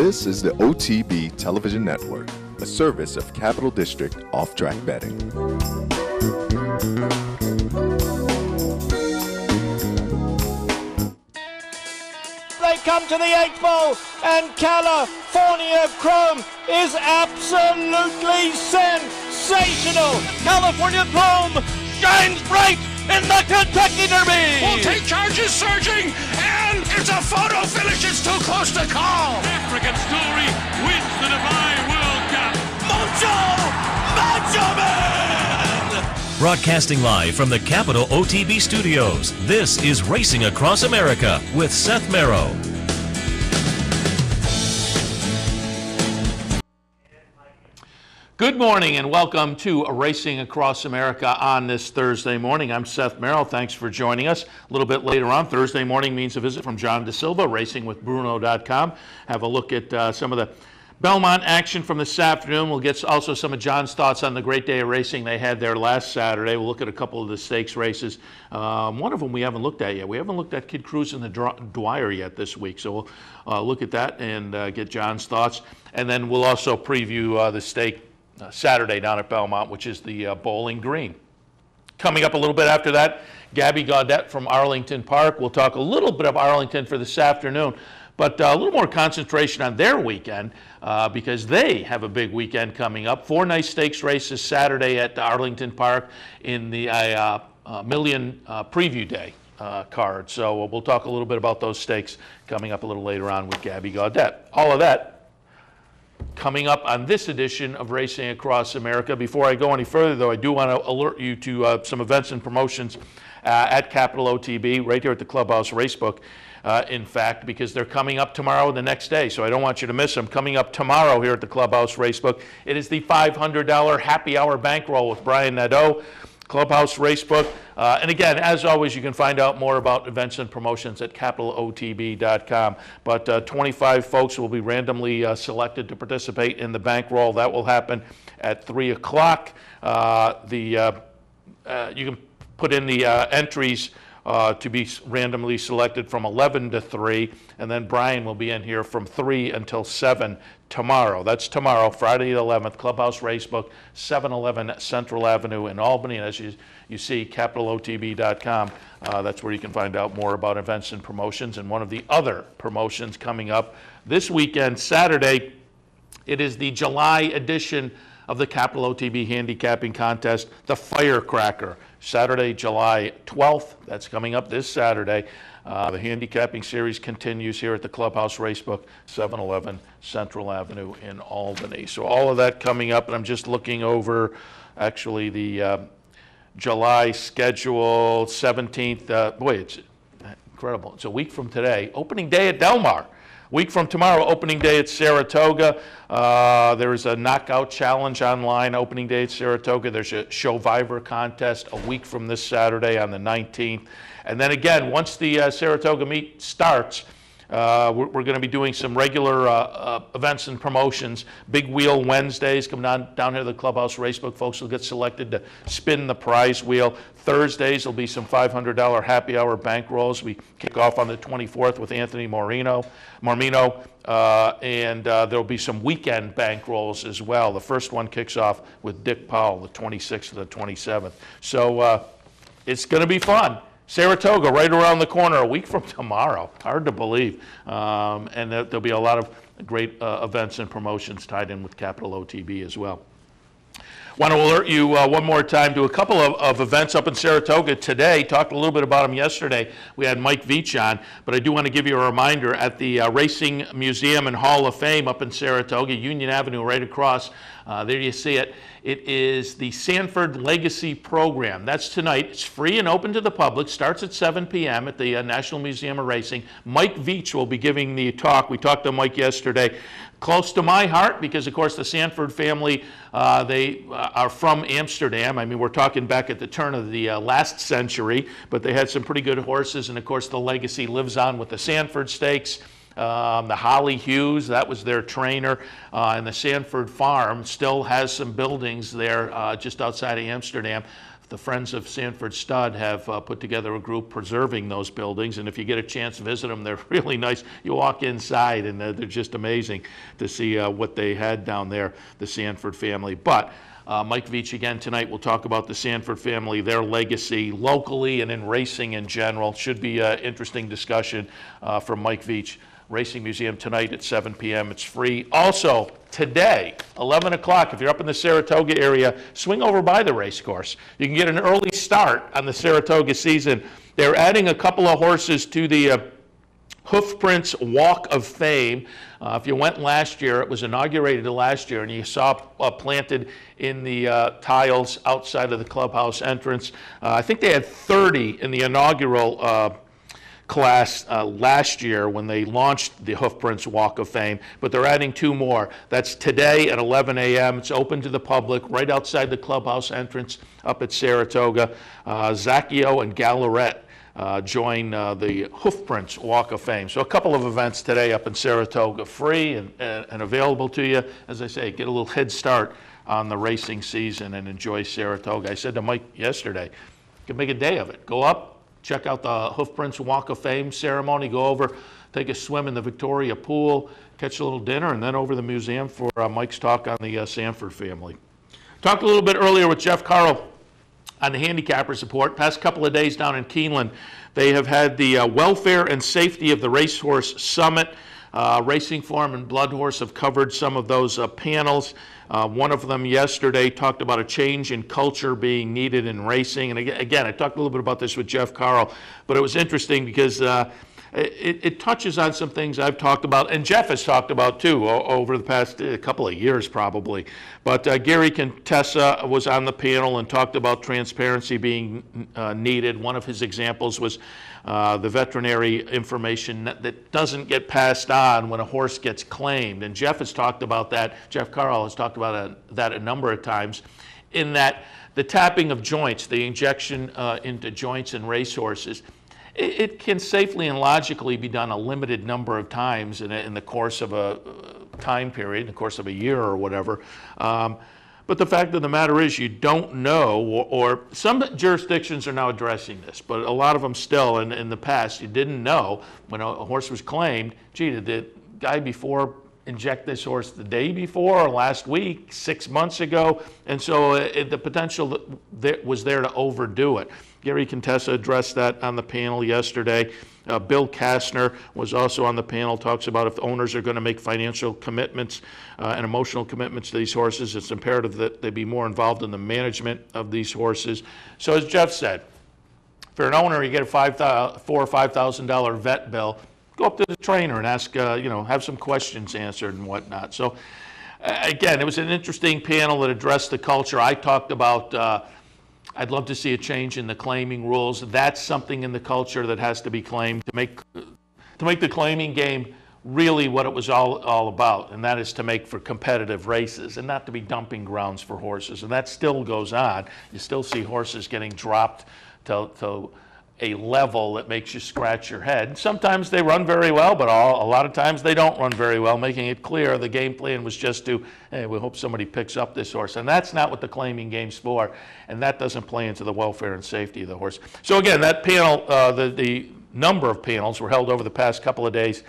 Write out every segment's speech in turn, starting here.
This is the OTB Television Network, a service of Capital District Off-Track Betting. They come to the 8 ball, and California Chrome is absolutely sensational. California Chrome shines bright in the Kentucky Derby. Will take charges surging, and it's a photo finish. It's too close to call. African Story wins the Dubai World Cup. Macho Man! Broadcasting live from the Capital OTB studios, this is Racing Across America with Seth Merrow. Good morning and welcome to Racing Across America on this Thursday morning. I'm Seth Merrill. Thanks for joining us. A little bit later on, Thursday morning means a visit from John DeSilva, racingwithbruno.com. Have a look at some of the Belmont action from this afternoon. We'll get also some of John's thoughts on the great day of racing they had there last Saturday. We'll look at a couple of the stakes races. One of them we haven't looked at yet. We haven't looked at Kid Cruz and the Dwyer yet this week. So we'll look at that and get John's thoughts. And then we'll also preview the stake Saturday down at Belmont, which is the Bowling Green. Coming up a little bit after that, Gabby Gaudette from Arlington Park. We'll talk a little bit of Arlington for this afternoon, but a little more concentration on their weekend because they have a big weekend coming up. 4 nice stakes races Saturday at Arlington Park in the Million Preview Day card. So we'll talk a little bit about those stakes coming up a little later on with Gabby Gaudette. All of that coming up on this edition of Racing Across America. Before I go any further, though, I do want to alert you to some events and promotions at Capital OTB, right here at the Clubhouse Racebook, in fact, because they're coming up tomorrow and the next day, so I don't want you to miss them. Coming up tomorrow here at the Clubhouse Racebook, it is the $500 Happy Hour Bankroll with Brian Nadeau, Clubhouse Racebook. And again, as always, you can find out more about events and promotions at capitalotb.com. But 25 folks will be randomly selected to participate in the bankroll. That will happen at 3 o'clock. You can put in the entries to be randomly selected from 11 to 3, and then Brian will be in here from 3 until 7 tomorrow. That's tomorrow, Friday the 11th, Clubhouse Racebook, 711 Central Avenue in Albany. And as you see, capitalotb.com, that's where you can find out more about events and promotions. And one of the other promotions coming up this weekend, Saturday, it is the July edition of the Capital OTB Handicapping Contest, the Firecracker. Saturday, July 12th. That's coming up this Saturday. The handicapping series continues here at the Clubhouse Racebook, 711 Central Avenue in Albany. So all of that coming up, and I'm just looking over actually the July schedule, 17th. Boy, it's incredible. It's a week from today. Opening day at Del Mar. Week from tomorrow, opening day at Saratoga. There is a knockout challenge online, opening day at Saratoga. There's a Showviver contest a week from this Saturday on the 19th. And then again, once the Saratoga meet starts, we're going to be doing some regular events and promotions. Big Wheel Wednesdays come down here to the Clubhouse Racebook. Folks will get selected to spin the prize wheel. Thursdays will be some $500 happy hour bankrolls. We kick off on the 24th with Anthony Mormino, and there'll be some weekend bankrolls as well. The first one kicks off with Dick Powell, the 26th to the 27th. So it's going to be fun. Saratoga, right around the corner, a week from tomorrow. Hard to believe. And there'll be a lot of great events and promotions tied in with Capital OTB as well. Want to alert you one more time to a couple of events up in Saratoga today. Talked a little bit about them yesterday. We had Mike Veach on, but I do want to give you a reminder at the Racing Museum and Hall of Fame up in Saratoga, Union Avenue right across. There you see it. It is the Sanford Legacy Program. That's tonight. It's free and open to the public. Starts at 7 p.m. at the National Museum of Racing. Mike Veach will be giving the talk. We talked to Mike yesterday. Close to my heart because, of course, the Sanford family, they are from Amsterdam. I mean, we're talking back at the turn of the last century, but they had some pretty good horses. And, of course, the legacy lives on with the Sanford Stakes. The Holly Hughes, that was their trainer, and the Sanford Farm still has some buildings there just outside of Amsterdam. the Friends of Sanford Stud have put together a group preserving those buildings, and if you get a chance to visit them, they're really nice. You walk inside, and they're just amazing to see what they had down there, the Sanford family. But Mike Veach again tonight will talk about the Sanford family, their legacy locally and in racing in general. Should be an interesting discussion from Mike Veach. Racing Museum tonight at 7 p.m. It's free. Also, today, 11 o'clock, if you're up in the Saratoga area, swing over by the race course. You can get an early start on the Saratoga season. They're adding a couple of horses to the Hoofprints Walk of Fame. If you went last year, it was inaugurated last year, and you saw planted in the tiles outside of the clubhouse entrance. I think they had 30 in the inaugural class last year when they launched the Hoofprints Walk of Fame, but they're adding 2 more. That's today at 11 a.m. It's open to the public right outside the clubhouse entrance up at Saratoga. Zacchio and Gallaret join the Hoofprints Walk of Fame. So a couple of events today up in Saratoga, free and available to you. As I say, get a little head start on the racing season and enjoy Saratoga. I said to Mike yesterday, you can make a day of it. Go up, check out the Hoofprints Walk of Fame ceremony, go over, take a swim in the Victoria Pool, catch a little dinner, and then over to the museum for Mike's talk on the Sanford family. Talked a little bit earlier with Jeff Carl on the handicappers report. Past couple of days down in Keeneland, they have had the welfare and safety of the Racehorse Summit. Racing Form and Blood Horse have covered some of those panels. One of them yesterday talked about a change in culture being needed in racing. And again, I talked a little bit about this with Jeff Carl, but it was interesting because it touches on some things I've talked about, and Jeff has talked about too over the past couple of years probably. But Gary Contessa was on the panel and talked about transparency being needed. One of his examples was the veterinary information that doesn't get passed on when a horse gets claimed. And Jeff has talked about that. Jeff Carl has talked about that a number of times, in that the tapping of joints, the injection into joints in racehorses, it can safely and logically be done a limited number of times in the course of a time period, in the course of a year or whatever. But the fact of the matter is you don't know, or some jurisdictions are now addressing this, but a lot of them still, in the past, you didn't know when a horse was claimed, gee, did the guy before inject this horse the day before or last week, 6 months ago? And so the potential that was there to overdo it. Gary Contessa addressed that on the panel yesterday. Bill Kastner was also on the panel, talks about if the owners are going to make financial commitments and emotional commitments to these horses, it's imperative that they be more involved in the management of these horses. So as Jeff said, for an owner, you get a $4,000 or $5,000 vet bill, go up to the trainer and ask, have some questions answered and whatnot. So again, it was an interesting panel that addressed the culture. I talked about I'd love to see a change in the claiming rules. That's something in the culture that has to be claimed to make the claiming game really what it was all about, and that is to make for competitive races and not to be dumping grounds for horses. And that still goes on. You still see horses getting dropped to a level that makes you scratch your head. Sometimes they run very well, but a lot of times they don't run very well, making it clear the game plan was just to, hey, we hope somebody picks up this horse. And that's not what the claiming game's for, and that doesn't play into the welfare and safety of the horse. So again, that panel, the number of panels were held over the past couple of days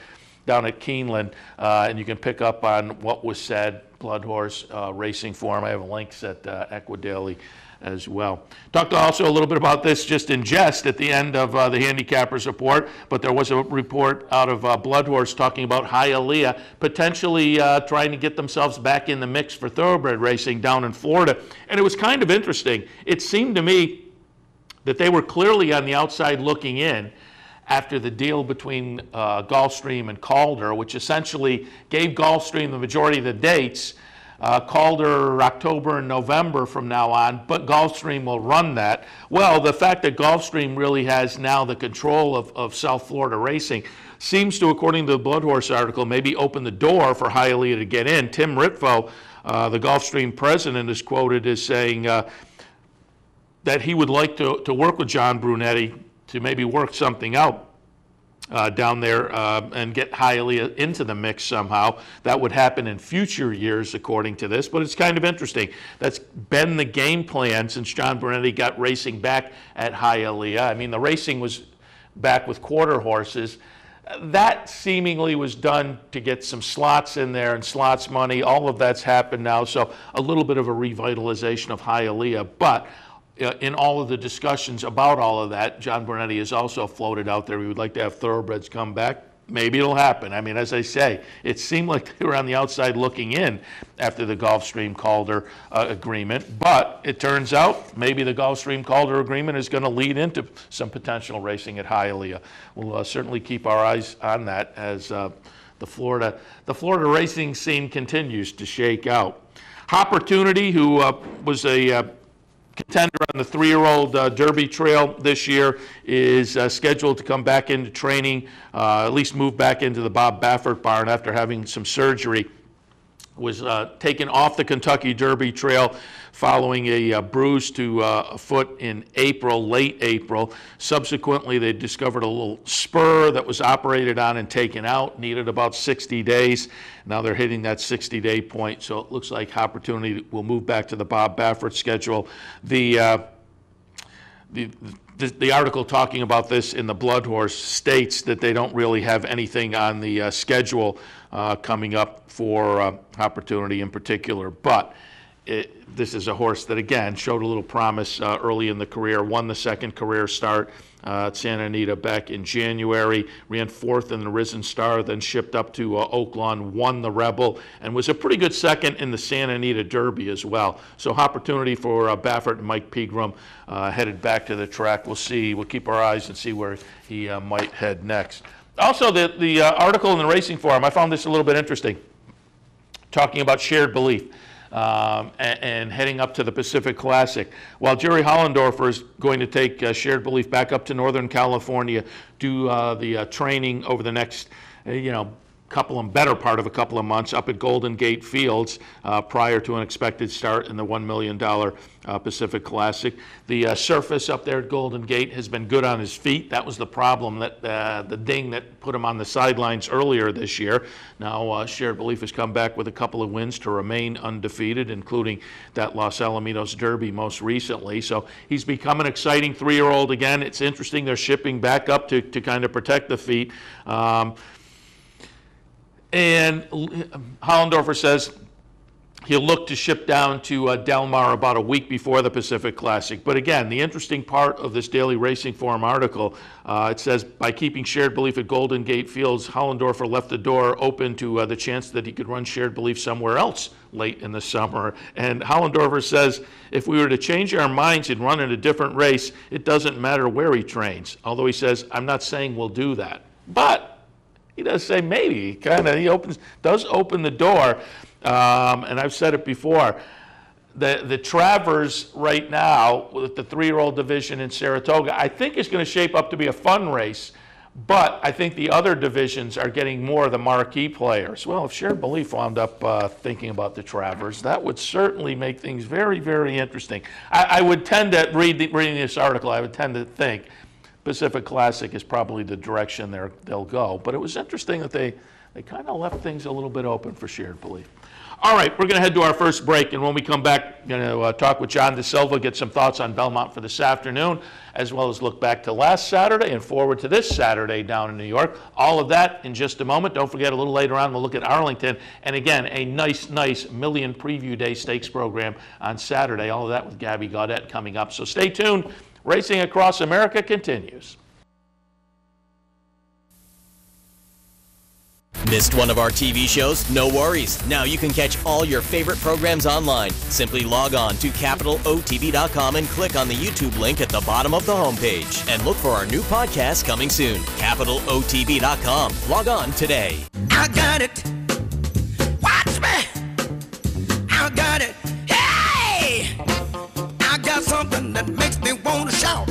down at Keeneland, and you can pick up on what was said, Blood Horse, Racing Form. I have links at Equidaily as well. Talked also a little bit about this just in jest at the end of the handicappers report, but there was a report out of Blood Horse talking about Hialeah potentially trying to get themselves back in the mix for thoroughbred racing down in Florida. And it was kind of interesting. It seemed to me that they were clearly on the outside looking in after the deal between Gulfstream and Calder, which essentially gave Gulfstream the majority of the dates. Calder October and November from now on, but Gulfstream will run that. Well, the fact that Gulfstream really has now the control of South Florida racing seems to, according to the Blood Horse article, maybe open the door for Hialeah to get in. Tim Ritvo, the Gulfstream president, is quoted as saying that he would like to work with John Brunetti to maybe work something out. down there and get Hialeah into the mix somehow. That would happen in future years, according to this, but it's kind of interesting. That's been the game plan since John Brunetti got racing back at Hialeah. I mean, the racing was back with quarter horses. That seemingly was done to get some slots in there and slots money. All of that's happened now, so a little bit of a revitalization of Hialeah. But in all of the discussions about all of that, John Brunetti has also floated out there. We would like to have thoroughbreds come back. Maybe it'll happen. I mean, as I say, it seemed like they were on the outside looking in after the Gulfstream-Calder agreement. But it turns out maybe the Gulfstream-Calder agreement is going to lead into some potential racing at Hialeah. We'll certainly keep our eyes on that as the Florida racing scene continues to shake out. Hopportunity, who was a contender on the 3-year-old Derby Trail this year, is scheduled to come back into training, at least move back into the Bob Baffert barn after having some surgery. Was taken off the Kentucky Derby Trail following a bruise to a foot in April, late April. Subsequently, they discovered a little spur that was operated on and taken out, needed about 60 days. Now they're hitting that 60-day point, so it looks like Hopportunity will move back to the Bob Baffert schedule. The article talking about this in the Blood Horse states that they don't really have anything on the schedule coming up for Hopportunity in particular, but this is a horse that, again, showed a little promise early in the career, won the second career start at Santa Anita back in January, ran fourth in the Risen Star, then shipped up to Oaklawn, won the Rebel, and was a pretty good second in the Santa Anita Derby as well. So Hopportunity for Baffert and Mike Pegram headed back to the track. We'll see. We'll keep our eyes and see where he might head next. Also, the article in the Racing Forum, I found this a little bit interesting, talking about shared belief. And heading up to the Pacific Classic. While Jerry Hollendorfer is going to take Shared Belief back up to Northern California, do the training over the next, better part of a couple of months up at Golden Gate Fields prior to an expected start in the $1 million Pacific Classic. The surface up there at Golden Gate has been good on his feet. That was the problem, that the ding that put him on the sidelines earlier this year. Now Shared Belief has come back with a couple of wins to remain undefeated, including that Los Alamitos Derby most recently. So he's become an exciting 3-year-old again. It's interesting they're shipping back up to kind of protect the feet. And Hollendorfer says he'll look to ship down to Del Mar about a week before the Pacific Classic. But again, the interesting part of this Daily Racing Forum article, it says, by keeping Shared Belief at Golden Gate Fields, Hollendorfer left the door open to the chance that he could run Shared Belief somewhere else late in the summer. And Hollendorfer says, if we were to change our minds and run in a different race, it doesn't matter where he trains. Although he says, I'm not saying we'll do that. But he does say maybe. He does open the door, and I've said it before. The Travers right now with the 3-year-old division in Saratoga, I think is going to shape up to be a fun race. But I think the other divisions are getting more of the marquee players. Well, if Shared Belief wound up thinking about the Travers, that would certainly make things very, very interesting. I would tend to reading this article, I would tend to think Pacific Classic is probably the direction they'll go. But it was interesting that they kind of left things a little bit open for Shared Belief. All right, we're going to head to our first break, and when we come back, we're going to talk with John DeSilva, get some thoughts on Belmont for this afternoon, as well as look back to last Saturday and forward to this Saturday down in New York. All of that in just a moment. Don't forget, a little later on, we'll look at Arlington, and again, a nice Million Preview Day Stakes program on Saturday. All of that with Gabby Gaudette coming up. So stay tuned. Racing Across America continues. Missed one of our TV shows? No worries. Now you can catch all your favorite programs online. Simply log on to CapitalOTB.com and click on the YouTube link at the bottom of the homepage. And look for our new podcast coming soon. CapitalOTB.com. Log on today. I got it. Watch me. I got it. Hey! I got something that makes me want to shout.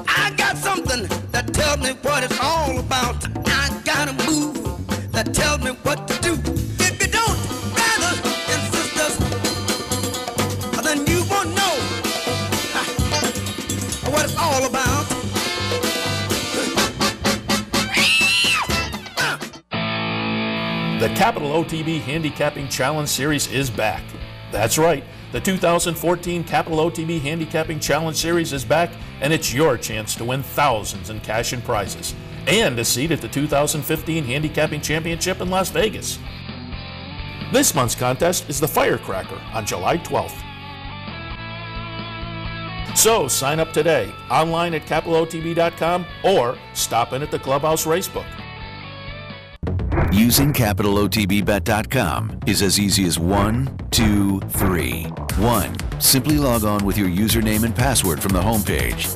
I got something that tells me what it's all about. I got a move that tells me what to do. If you don't, brothers and sisters, then you won't know what it's all about. The Capital OTB Handicapping Challenge Series is back. That's right. The 2014 Capital OTB Handicapping Challenge Series is back, and it's your chance to win thousands in cash and prizes, and a seat at the 2015 Handicapping Championship in Las Vegas. This month's contest is the Firecracker on July 12th. So sign up today, online at capitalotb.com, or stop in at the Clubhouse Racebook. Using CapitalOTBBet.com is as easy as 1, 2, 3. 1. Simply log on with your username and password from the homepage.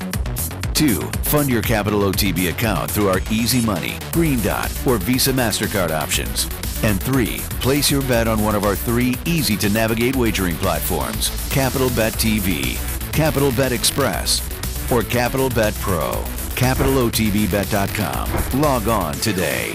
2. Fund your Capital OTB account through our Easy Money, Green Dot, or Visa MasterCard options. And 3. Place your bet on one of our 3 easy-to-navigate wagering platforms, Capital Bet TV, Capital Bet Express, or Capital Bet Pro. CapitalOTBBet.com. Log on today.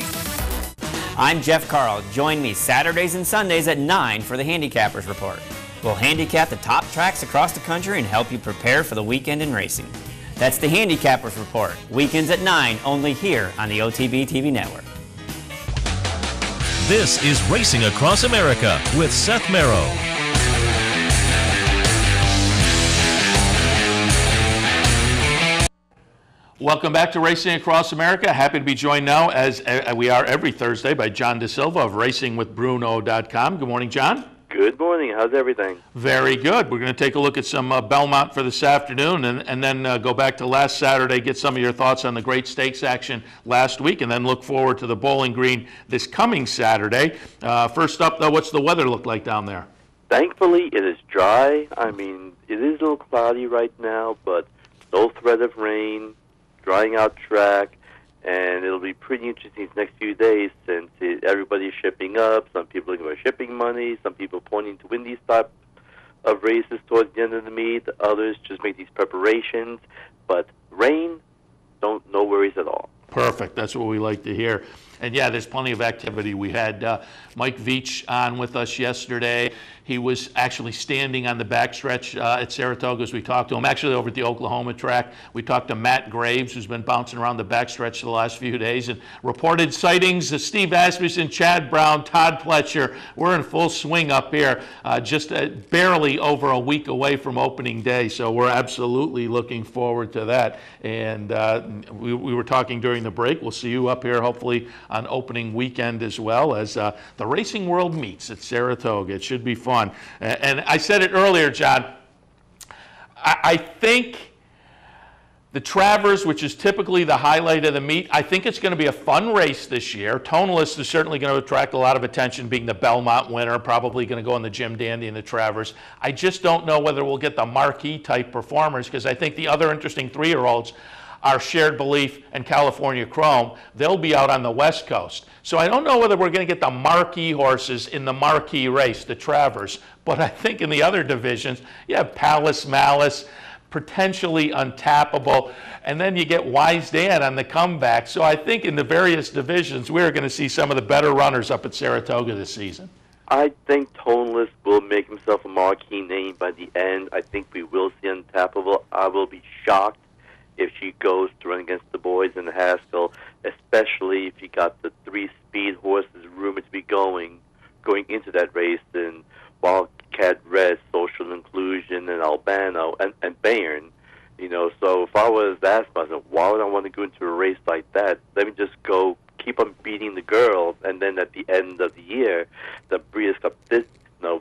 I'm Jeff Carl. Join me Saturdays and Sundays at 9 for the Handicappers Report. We'll handicap the top tracks across the country and help you prepare for the weekend in racing. That's the Handicappers Report, weekends at 9, only here on the OTB TV network. This is Racing Across America with Seth Merrow. Welcome back to Racing Across America. Happy to be joined now, as we are every Thursday, by John DeSilva of RacingWithBruno.com. Good morning, John. Good morning. How's everything? Very good. We're going to take a look at some Belmont for this afternoon, and then go back to last Saturday, get some of your thoughts on the great stakes action last week, and then look forward to the Bowling Green this coming Saturday. First up, though, what's the weather look like down there? Thankfully, it is dry. I mean, it is a little cloudy right now, but no threat of rain. Drying out track, and it'll be pretty interesting these next few days since everybody's shipping up. Some people are looking for shipping money, some people pointing to win these type of races towards the end of the meet, others just make these preparations. But rain, no worries at all. Perfect. That's what we like to hear. And yeah, there's plenty of activity. We had Mike Veach on with us yesterday. He was actually standing on the backstretch at Saratoga as we talked to him, actually over at the Oklahoma track. We talked to Matt Graves, who's been bouncing around the backstretch the last few days, and reported sightings of Steve Asmussen, Chad Brown, Todd Pletcher. We're in full swing up here, just barely over a week away from opening day, so we're absolutely looking forward to that. And we were talking during the break. We'll see you up here hopefully on opening weekend as well, as the racing world meets at Saratoga. It should be fun. And I said it earlier, John, I think the Travers, which is typically the highlight of the meet, I think it's going to be a fun race this year. Tonalist is certainly going to attract a lot of attention, being the Belmont winner, probably going to go in the Jim Dandy and the Travers. I just don't know whether we'll get the marquee type performers, because I think the other interesting 3-year-olds are Shared Belief and California Chrome. They'll be out on the West Coast. So I don't know whether we're going to get the marquee horses in the marquee race, the Travers, but I think in the other divisions, you have Palace Malice, potentially Untappable, and then you get Wise Dan on the comeback. So I think in the various divisions, we're going to see some of the better runners up at Saratoga this season. I think Tonalist will make himself a marquee name by the end. I think we will see Untappable. I will be shocked if she goes to run against the boys in the Haskell, especially if you got the 3 speed horses rumored to be going into that race in Wildcat Red, Social Inclusion, and Albano, and Bayern. You know, so if I was asked myself, why would I want to go into a race like that? Let me just go keep on beating the girls, and then at the end of the year, the Breeders' Cup,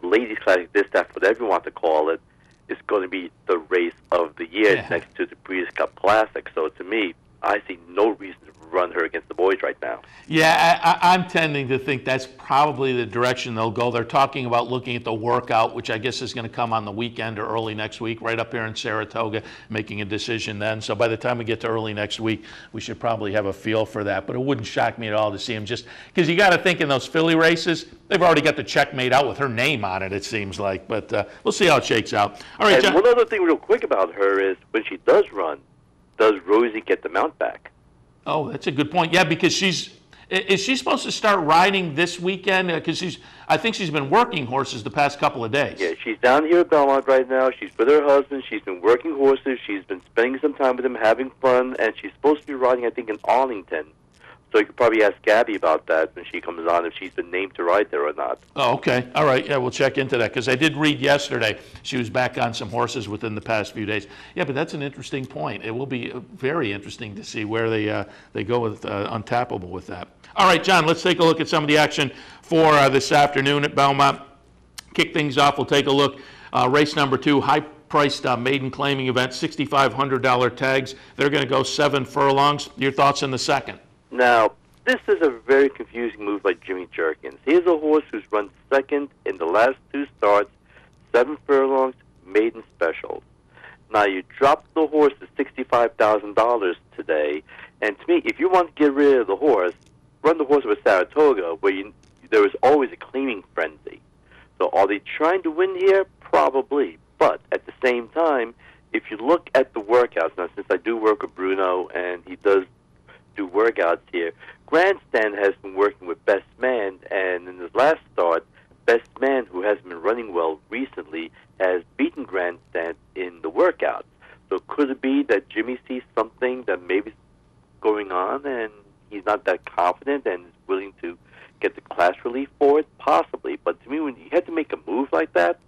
Ladies' Classic, whatever you want to call it, is going to be the race of the year next to the Breeders' Cup Classic. So to me, I see no reason to run her against the boys right now. Yeah, I'm tending to think that's probably the direction they'll go. They're talking about looking at the workout, which I guess is going to come on the weekend or early next week, right up here in Saratoga, making a decision then. So by the time we get to early next week, we should probably have a feel for that. But it wouldn't shock me at all to see him, just because you got to think in those filly races, they've already got the checkmate out with her name on it, it seems like. But we'll see how it shakes out. All right, and John. One other thing real quick about her is when she does run, does Rosie get the mount back? Oh, that's a good point. Yeah, because is she supposed to start riding this weekend? Because I think she's been working horses the past couple of days. Yeah, she's down here at Belmont right now. She's with her husband. She's been working horses. She's been spending some time with him, having fun, and she's supposed to be riding, I think, in Arlington. So you could probably ask Gabby about that when she comes on, if she's been named to ride there or not. Oh, okay. All right. Yeah, we'll check into that, because I did read yesterday she was back on some horses within the past few days. Yeah, but that's an interesting point. It will be very interesting to see where they go with Untappable with that. All right, John, let's take a look at some of the action for this afternoon at Belmont. Kick things off, we'll take a look. Race number 2, high-priced maiden claiming event, $6,500 tags. They're going to go 7 furlongs. Your thoughts in the second? Now, this is a very confusing move by Jimmy Jerkins. Here's a horse who's run second in the last 2 starts, 7 furlongs, maiden specials. Now, you dropped the horse to $65,000 today, and to me, if you want to get rid of the horse, run the horse with Saratoga, where there was always a claiming frenzy. So are they trying to win here? Probably. But at the same time, if you look at the workouts, now since I do work with Bruno and he does do workouts here, Grandstand has been working with Best Man, and in his last start, Best Man, who has been running well recently, has beaten Grandstand in the workouts. So could it be that Jimmy sees something that maybe is going on and he's not that confident and is willing to get the class relief for it? Possibly. But to me, when you have to make a move like that,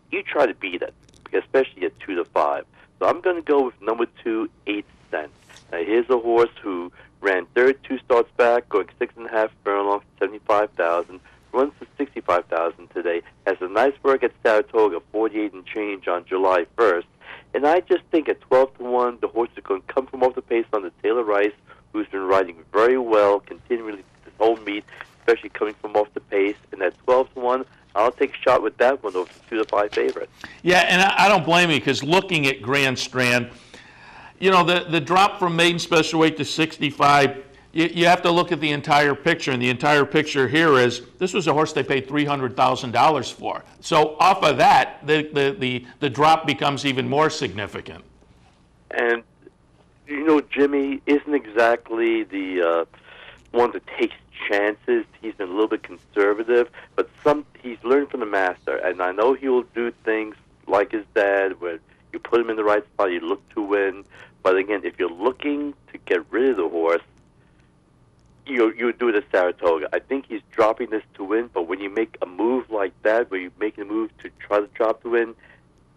you try to beat it, especially at 2-5. So I'm going to go with number 2, 8 Cents. Now, here's a horse who ran third 2 starts back, going 6.5 furlongs, 75,000, runs for 65,000 today, has a nice work at Saratoga, 48 and change on July 1st. And I just think at 12-1, the horse is going to come from off the pace on the Taylor Rice, who's been riding very well continually this whole meet, especially coming from off the pace. And at 12-1, I'll take a shot with that one over the 2-5 favorite. Yeah, and I don't blame you, because looking at Grandstand, you know, the drop from maiden special weight to 65, you have to look at the entire picture, and the entire picture here is this was a horse they paid $300,000 for. So off of that, the drop becomes even more significant. And, you know, Jimmy isn't exactly the one that takes chances. He's been a little bit conservative, but he's learned from the master, and I know he will do things like his dad, where you put him in the right spot, you look to win. But again, if you're looking to get rid of the horse, you would do it at Saratoga. I think he's dropping this to win, but when you make a move like that, where you're making a move to try to drop to win,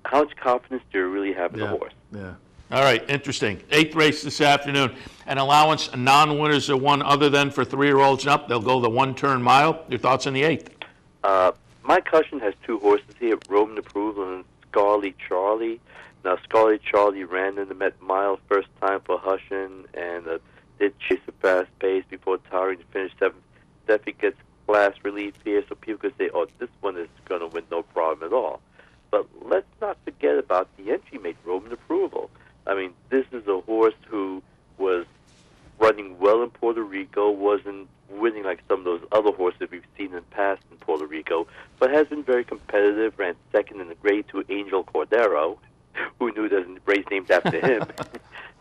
how much confidence do you really have in the horse? Yeah. All right, interesting. 8th race this afternoon. An allowance, non-winners of 1 other than for 3-year-olds and up. They'll go the 1-turn mile. Your thoughts on the 8th? My cushion has 2 horses here, Roman Approval and Scarly Charlie. Now, Scarly Charlie ran in the Met Mile first time for Hushin and did chase a fast pace before tiring to finish 7th. Steffi gets class relief here, so people could say, oh, this one is going to win no problem at all. But let's not forget about the entry mate, Roman Approval. I mean, this is a horse who was running well in Puerto Rico, wasn't winning like some of those other horses we've seen in the past in Puerto Rico, but has been very competitive, ran second in the Grade 2 Angel Cordero. Who knew there's a race named after him,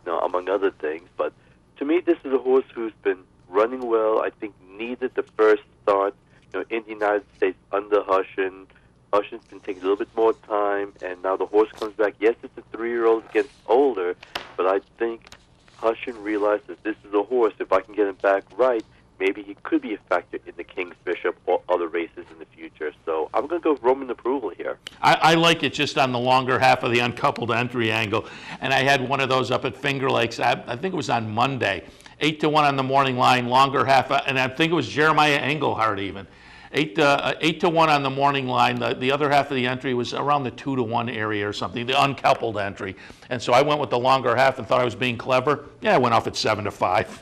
among other things. But to me, this is a horse who's been running well. I think needed the first start, in the United States under Hushin. Hushin's been taking a little bit more time, and now the horse comes back. Yes, it's a 3-year-old against older, but I think Hushin realized that this is a horse, if I can get him back right, maybe he could be a factor in the King's Bishop or other races in the future. So I'm going to go with Roman Approval here. I like it just on the longer half of the uncoupled entry angle. And I had one of those up at Finger Lakes, I think it was on Monday. 8-1 on the morning line, longer half, and I think it was Jeremiah Engelhardt even. 8-1 on the morning line. The other half of the entry was around the 2-1 area or something, the uncoupled entry. And so I went with the longer half and thought I was being clever. Yeah, I went off at 7-5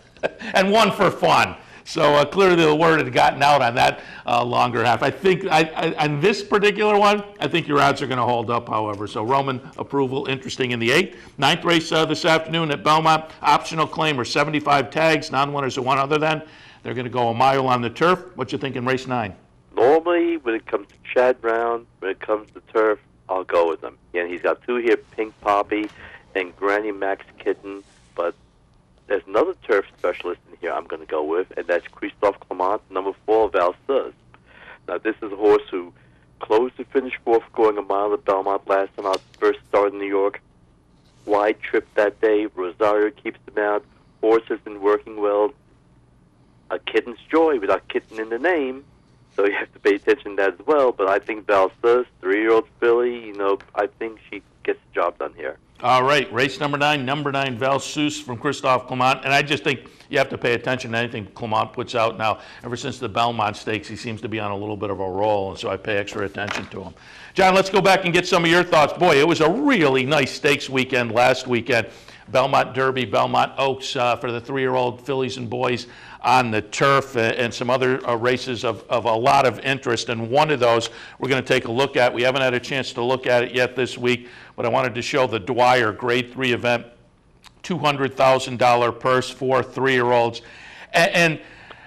and 1 for fun. So clearly the word had gotten out on that longer half. I think on this particular one, I think your odds are going to hold up, however. So Roman Approval, interesting in the 8th. 9th race this afternoon at Belmont. Optional claim or 75 tags. Non-winners of 1 other than. They're going to go a mile on the turf. What you think in race 9? Normally, when it comes to Chad Brown, when it comes to turf, I'll go with him. Yeah, he's got 2 here, Pink Poppy and Granny Max Kitten. But there's another turf specialist in here I'm going to go with, and that's Christophe Clement, number 4, Valseuse. Now, this is a horse who closed to finish 4th, going a mile at Belmont last time out, first start in New York. Wide trip that day. Rosario keeps him out. Horse has been working well. a Kitten's Joy without kitten in the name, so you have to pay attention to that as well. But I think Valsus, 3-year-old filly, I think she gets the job done here. All right, race number 9, Valsus from Christophe Clement, and I just think you have to pay attention to anything Clement puts out now. Ever since the Belmont Stakes, he seems to be on a little bit of a roll, and so I pay extra attention to him. John, let's go back and get some of your thoughts. Boy, it was a really nice stakes weekend last weekend. Belmont Derby, Belmont Oaks for the 3-year-old fillies and boys on the turf, and some other races of a lot of interest. And one of those we're going to take a look at. We haven't had a chance to look at it yet this week, but I wanted to show the Dwyer Grade 3 event, $200,000 purse for 3-year-olds. And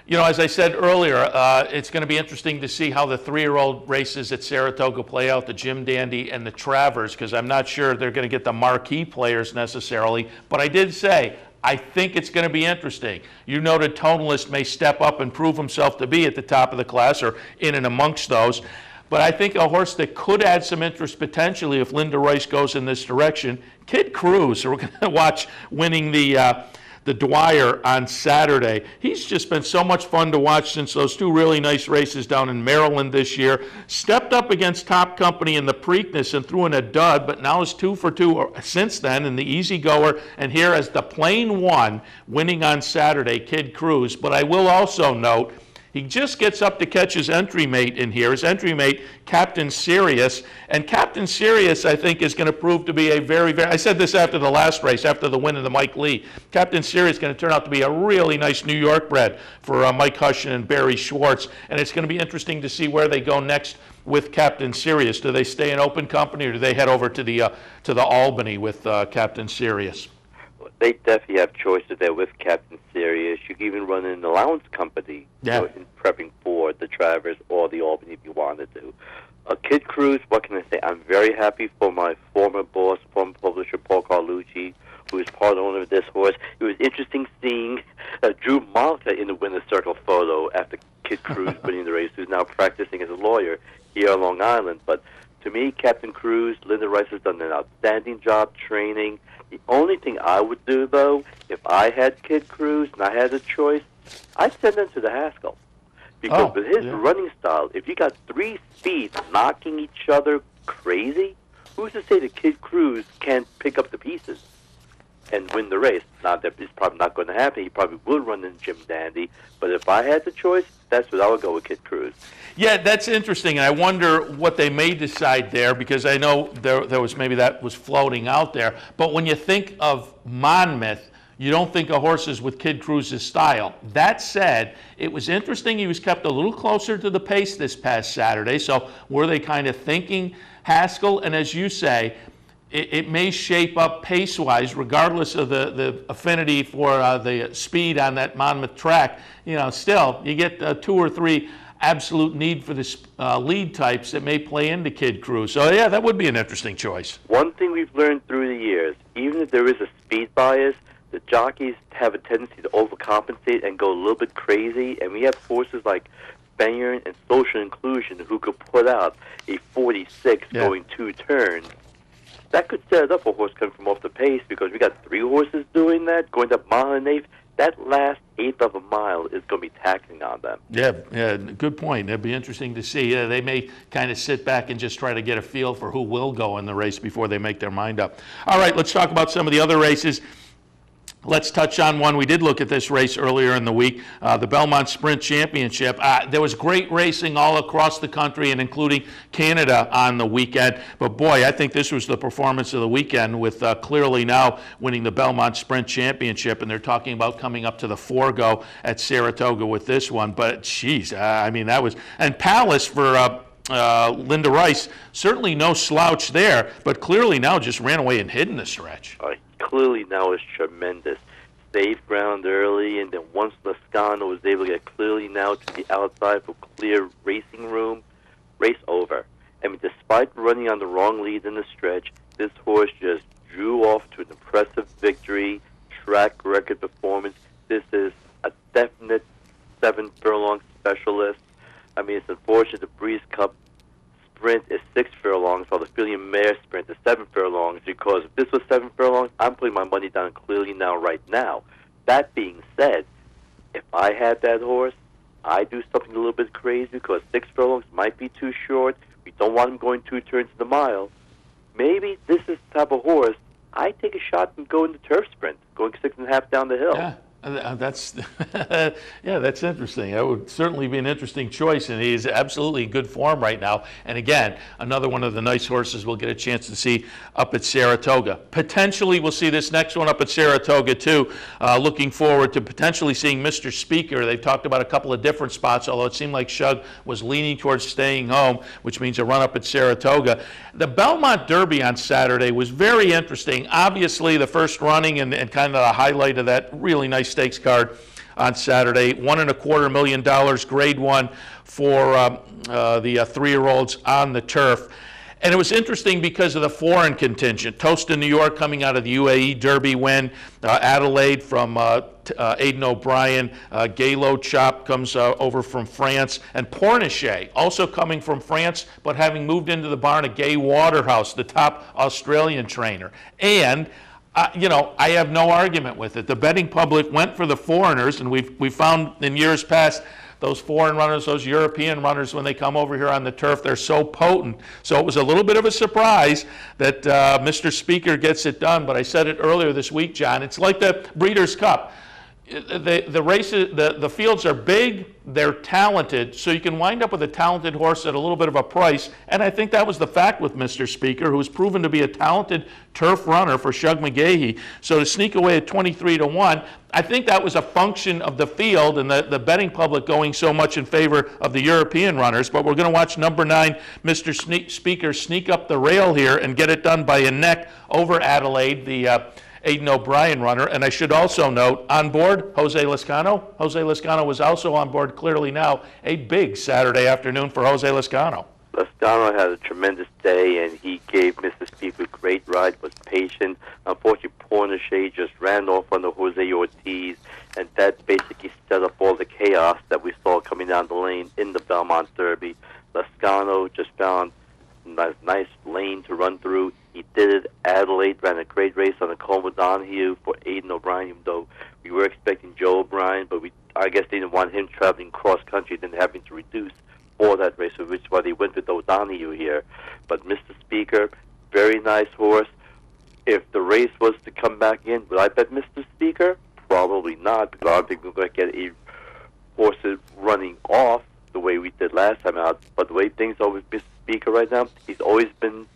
as I said earlier, it's going to be interesting to see how the 3-year-old races at Saratoga play out, the Jim Dandy and the Travers, because I'm not sure they're going to get the marquee players necessarily. But I did say, I think it's going to be interesting. You noted Tonalist may step up and prove himself to be at the top of the class or in and amongst those. But I think a horse that could add some interest potentially if Linda Rice goes in this direction, Kid Cruz, who we're going to watch winning the Dwyer on Saturday. He's just been so much fun to watch since those 2 really nice races down in Maryland this year. Stepped up against Top Company in the Preakness and threw in a dud, but now is 2 for 2 since then in the Easy Goer. And here as the plain one winning on Saturday, Kid Cruz. But I will also note, he just gets up to catch his entry mate in here. His entry mate, Captain Sirius. And Captain Sirius, I think, is going to prove to be a very, very... I said this after the last race, after the win of the Mike Lee. Captain Sirius is going to turn out to be a really nice New York bred for Mike Hushin and Barry Schwartz. And it's going to be interesting to see where they go next with Captain Sirius. Do they stay in open company, or do they head over to the Albany with Captain Sirius? They definitely have choices there with Captain Sirius. You can even run an allowance company in prepping for the Travers or the Albany if you wanted to. Kid Cruz, what can I say? I'm very happy for my former boss, former publisher, Paul Carlucci, who is part owner of this horse. It was interesting seeing Drew Malta in the winner's circle photo after Kid Cruz winning the race, who's now practicing as a lawyer here on Long Island. But to me, Captain Cruz, Linda Rice has done an outstanding job training. The only thing I would do, though, if I had Kid Cruz and I had a choice, I'd send him to the Haskell. Because with his running style, if you got 3 speeds knocking each other crazy, who's to say that Kid Cruz can't pick up the pieces and win the race? Now, that is probably not going to happen. He probably will run in Jim Dandy. But if I had the choice, that's what I would go with Kid Cruz. Yeah, that's interesting, and I wonder what they may decide there, because I know there was maybe that was floating out there. But when you think of Monmouth, you don't think of horses with Kid Cruz's style. That said, it was interesting he was kept a little closer to the pace this past Saturday, so were they kind of thinking Haskell? And as you say, it may shape up pace-wise, regardless of the affinity for the speed on that Monmouth track. Still, you get 2 or 3 absolute need for the lead types that may play into Kid Cruz. So, yeah, that would be an interesting choice. One thing we've learned through the years, even if there is a speed bias, the jockeys have a tendency to overcompensate and go a little bit crazy. And we have horses like Bayern and Social Inclusion who could put out a 46 going 2 turns. That could set it up for a horse coming from off the pace, because we got 3 horses doing that, going up mile and 1/8. That last 1/8 of a mile is going to be taxing on them. Yeah, good point. It'd be interesting to see. They may kind of sit back and just try to get a feel for who will go in the race before they make their mind up. All right, let's talk about some of the other races. Let's touch on one. We did look at this race earlier in the week, the Belmont Sprint Championship. There was great racing all across the country and including Canada on the weekend. But boy, I think this was the performance of the weekend, with Clearly Now winning the Belmont Sprint Championship. And they're talking about coming up to the Forego at Saratoga with this one. But geez, I mean, that was, and Palace for Linda Rice, certainly no slouch there, but Clearly Now just ran away and hid in the stretch. Clearly Now is tremendous. Saved ground early, and then once Lascano was able to get Clearly Now to the outside for clear racing room, race over. I mean, despite running on the wrong lead in the stretch, this horse just drew off to an impressive victory, track record performance. This is a definite 7 furlong specialist. I mean, it's unfortunate the Breeze Cup Sprint is 6 furlongs, while the Filly and Mare Sprint is 7 furlongs, because if this was 7 furlongs, I'm putting my money down Clearly Now right now. That being said, If I had that horse, I'd do something a little bit crazy because 6 furlongs might be too short. We don't want him going 2 turns to the mile. Maybe this is the type of horse I take a shot and go in the turf sprint, going 6.5 down the hill. Yeah. That's that's interesting. That would certainly be an interesting choice, and he's absolutely in good form right now. And again, another one of the nice horses we'll get a chance to see up at Saratoga. Potentially, we'll see this next one up at Saratoga too. Looking forward to potentially seeing Mr. Speaker. They've talked about a couple of different spots, although it seemed like Shug was leaning towards staying home, which means a run up at Saratoga. The Belmont Derby on Saturday was very interesting. Obviously, the first running and kind of the highlight of that really nice stakes card on Saturday. $1.25 million, grade 1 for the 3-year-olds on the turf. And it was interesting because of the foreign contingent. Toast in New York coming out of the UAE Derby win. Adelaide from Aidan O'Brien. Galo Chop comes over from France. And Pornichet also coming from France, but having moved into the barn of Gay Waterhouse, the top Australian trainer. And I have no argument with it. The betting public went for the foreigners, and we've found in years past those foreign runners, those European runners, when they come over here on the turf, they're so potent. So it was a little bit of a surprise that Mr. Speaker gets it done. But I said it earlier this week, John. It's like the Breeders' Cup. The races, the fields are big, they're talented, so you can wind up with a talented horse at a little bit of a price, and I think that was the fact with Mr. Speaker, who's proven to be a talented turf runner for Shug McGaughey. So to sneak away at 23-1, I think that was a function of the field and the betting public going so much in favor of the European runners, but we're going to watch number 9, Mr. Speaker, sneak up the rail here and get it done by a neck over Adelaide, the Aidan O'Brien runner. And I should also note, on board, Jose Lezcano. Jose Lezcano was also on board clearly now. A big Saturday afternoon for Jose Lezcano. Lezcano had a tremendous day, and he gave Mr. Speaker a great ride, was patient. Unfortunately, Pornichet just ran off on the Jose Ortiz, and that basically set up all the chaos that we saw coming down the lane in the Belmont Derby. Lezcano just found a nice lane to run through. He did it. Adelaide ran a great race on the Colm O'Donoghue for Aidan O'Brien, even though we were expecting Joe O'Brien, but I guess they didn't want him traveling cross-country, then having to reduce for that race, which is why they went with O'Donoghue here. But Mr. Speaker, very nice horse. If the race was to come back in, would I bet Mr. Speaker? Probably not, because I don't think we're going to get a horse running off the way we did last time out. But the way things are with Mr. Speaker right now, he's always been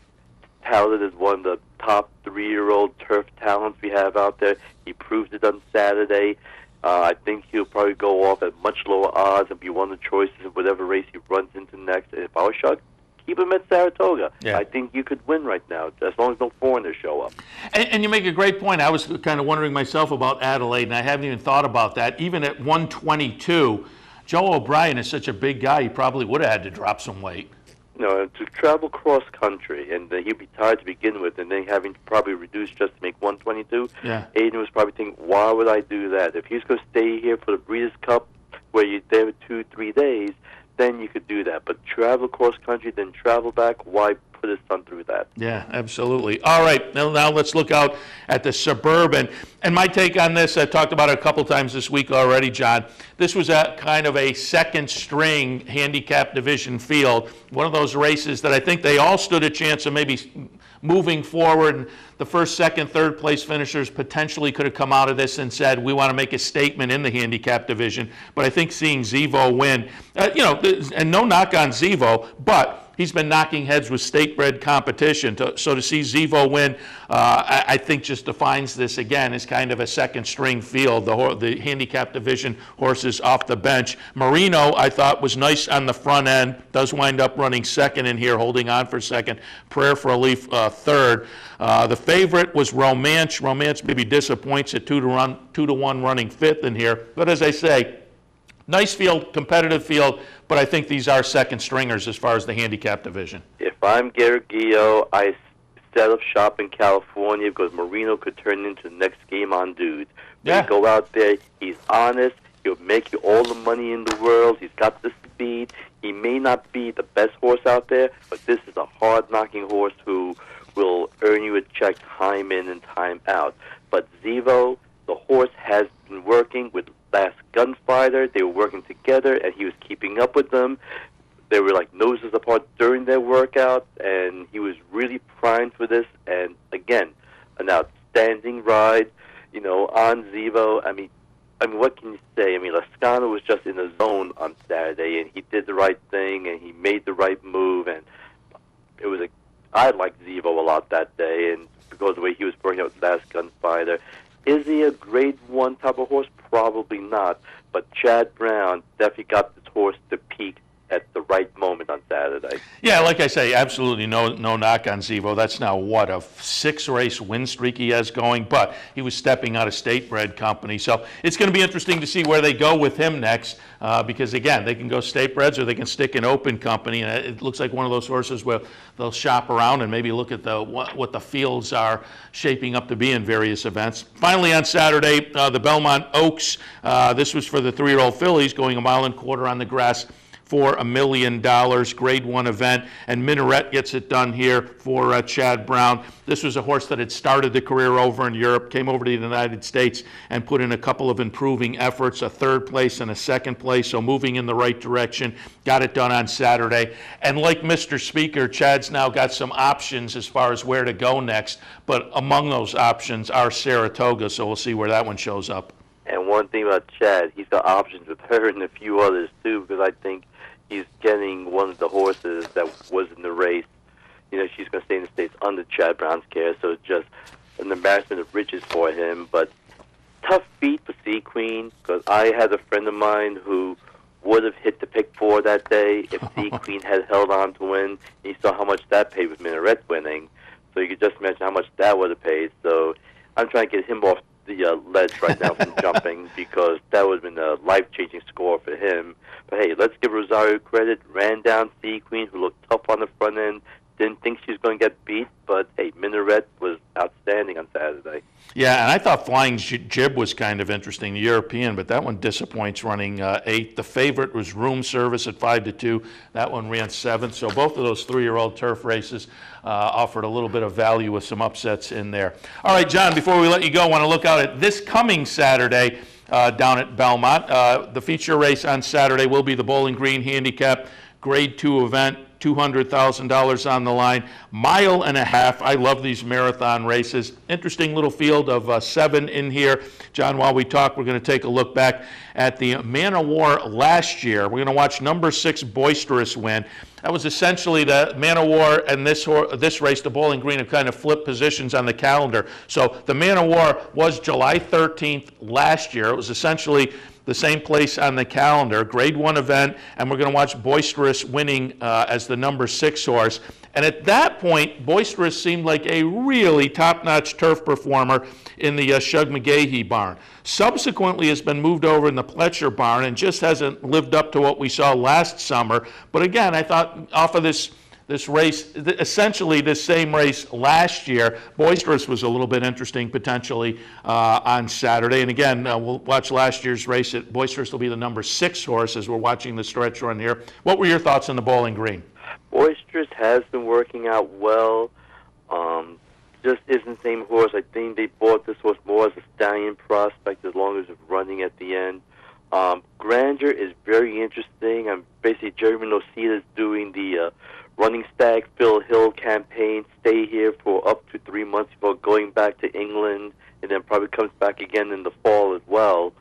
touted as one of the top 3-year-old turf talents we have out there. He proved it on Saturday. I think he'll probably go off at much lower odds and be one of the choices in whatever race he runs into next. And if I was Shug, keep him at Saratoga. Yeah. I think you could win right now, as long as no foreigners show up. And you make a great point. I was kind of wondering myself about Adelaide, and I haven't even thought about that. Even at 122, Joe O'Brien is such a big guy, he probably would have had to drop some weight. No, to travel cross-country, and he'd be tired to begin with, and then having to probably reduce just to make 122. Yeah. Aidan was probably thinking, why would I do that? If he's going to stay here for the Breeders' Cup, where you're there for 2-3 days, then you could do that. But travel cross-country, then travel back, why put his son through that? Yeah, absolutely. All right, now let's look out at the Suburban. And my take on this, I talked about it a couple times this week already, John. This was a kind of a second-string handicap division field, one of those races that I think they all stood a chance of maybe moving forward. The first, second, third place finishers potentially could have come out of this and said, we want to make a statement in the handicap division. But I think seeing Zevo win, and no knock on Zevo, but he's been knocking heads with state-bred competition. So to see Zevo win, I think just defines this again as kind of a second-string field. The handicap division horses off the bench. Marino, I thought, was nice on the front end. Does wind up running second in here, holding on for second. Prayer for Relief third. The favorite was Romance. Romance maybe disappoints at 2-1 running fifth in here. But as I say, nice field, competitive field, but I think these are second stringers as far as the handicap division. If I'm Garrett Guillot, I set up shop in California because Marino could turn into the next game on dudes. When you go out there, he's honest. He'll make you all the money in the world. He's got the speed. He may not be the best horse out there, but this is a hard-knocking horse who will earn you a check time in and time out. But Zevo, the horse has been working with Last Gunfight. Spider. They were working together, and he was keeping up with them. They were like noses apart during their workout, and he was really primed for this. And again, an outstanding ride, you know, on Zevo. I mean, what can you say? I mean, Lezcano was just in the zone on Saturday, and he did the right thing, and he made the right move, and it was I liked Zevo a lot that day, and because of the way he was working out with Last Gunfighter. Is he a grade 1 type of horse? Probably not, but Chad Brown definitely got this horse to peak at the right moment on Saturday. Yeah, like I say, absolutely no knock on Zevo. That's now, what, a 6-race win streak he has going, but he was stepping out of State Bred Company. So it's going to be interesting to see where they go with him next because, again, they can go State Breds or they can stick in Open Company, and it looks like one of those horses where they'll shop around and maybe look at what the fields are shaping up to be in various events. Finally, on Saturday, the Belmont Oaks, this was for the 3-year-old fillies going 1.25 miles on the grass for $1 million, grade 1 event, and Minaret gets it done here for Chad Brown. This was a horse that had started the career over in Europe, came over to the United States, and put in a couple of improving efforts, a 3rd place and a 2nd place, so moving in the right direction. Got it done on Saturday. And like Mr. Speaker, Chad's now got some options as far as where to go next, but among those options are Saratoga, so we'll see where that one shows up. And one thing about Chad, he's got options with her and a few others, too, because I think he's getting one of the horses that was in the race. You know, she's going to stay in the States under Chad Brown's care, so it's just an embarrassment of riches for him. But tough feat for Sea Queen, because I had a friend of mine who would have hit the pick 4 that day if Sea Queen had held on to win. You saw how much that paid with Minaret winning, so you could just imagine how much that would have paid. So I'm trying to get him off the ledge right now from jumping because that would have been a life-changing score for him. But hey, let's give Rosario credit. Ran down Sea Queen, who looked tough on the front end. Didn't think she was going to get beat, but hey, Minaret was outstanding on Saturday. Yeah, and I thought Flying Jib was kind of interesting, the European, but that one disappoints running 8th. The favorite was Room Service at 5-2. That one ran 7th. So both of those 3-year-old turf races offered a little bit of value with some upsets in there. All right, John, before we let you go, I want to look out at this coming Saturday down at Belmont. The feature race on Saturday will be the Bowling Green Handicap Grade 2 event. $200,000 on the line, 1.5 miles. I love these marathon races. Interesting little field of 7 in here. John, while we talk, we're going to take a look back at the Man of War last year. We're going to watch number 6 Boisterous win. That was essentially the Man of War and this race, the Bowling Green, have kind of flipped positions on the calendar. So the Man of War was July 13th last year. It was essentially the same place on the calendar, grade 1 event, and we're going to watch Boisterous winning as the number 6 horse. And at that point, Boisterous seemed like a really top-notch turf performer in the Shug McGahee barn. Subsequently, has been moved over in the Pletcher barn and just hasn't lived up to what we saw last summer. But again, I thought off of this race, essentially this same race last year, Boisterous was a little bit interesting potentially on Saturday. And again, we'll watch last year's race. Boisterous will be the number 6 horse as we're watching the stretch run here. What were your thoughts on the Bowling Green? Boisterous has been working out well. Just isn't the same horse. I think they bought this horse more as a stallion prospect as long as it's running at the end. Grandeur is very interesting. Basically, Jeremy Nocita is doing the Running Stag Phil Hill campaign, stay here for up to 3 months before going back to England, and then probably comes back again in the fall as well.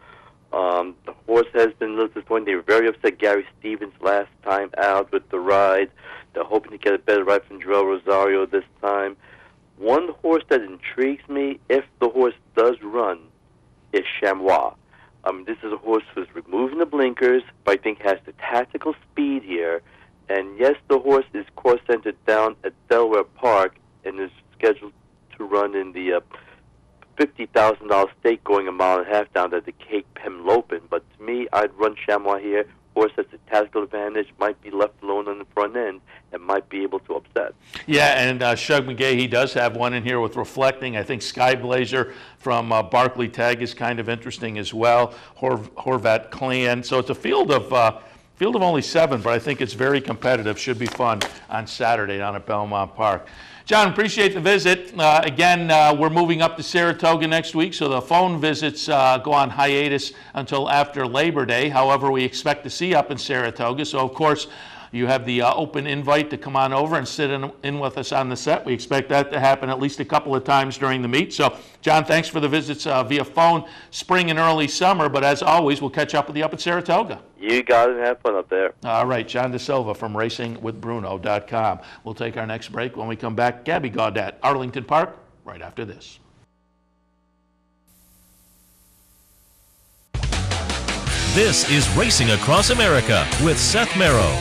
The horse has been a little disappointing. They were very upset Gary Stevens last time out with the ride. They're hoping to get a better ride from Joel Rosario this time. One horse that intrigues me, if the horse does run, is Chamois. This is a horse who's removing the blinkers, but I think has the tactical speed here. And yes, the horse is course-centered down at Delaware Park and is scheduled to run in the $50,000 stake going 1.5 miles down at the Cape Pemlopin. But to me, I'd run Chamois here. Horse has a tactical advantage, might be left alone on the front end, and might be able to upset. Yeah, and Shug McGahee does have one in here with Reflecting. I think Sky Blazer from Barclay Tag is kind of interesting as well. Horvat Clan. So it's a field of Field of only 7, but I think it's very competitive. Should be fun on Saturday down at Belmont Park. John, appreciate the visit. Again, we're moving up to Saratoga next week, so the phone visits go on hiatus until after Labor Day. However, we expect to see you up in Saratoga. So, of course, you have the open invite to come on over and sit in with us on the set. We expect that to happen at least a couple of times during the meet. So, John, thanks for the visits via phone, spring and early summer. But as always, we'll catch up with you up at Saratoga. You got it, and have fun up there. All right, John DeSilva from RacingWithBruno.com. We'll take our next break. When we come back, Gabby Gaudet, Arlington Park, right after this. This is Racing Across America with Seth Merrow.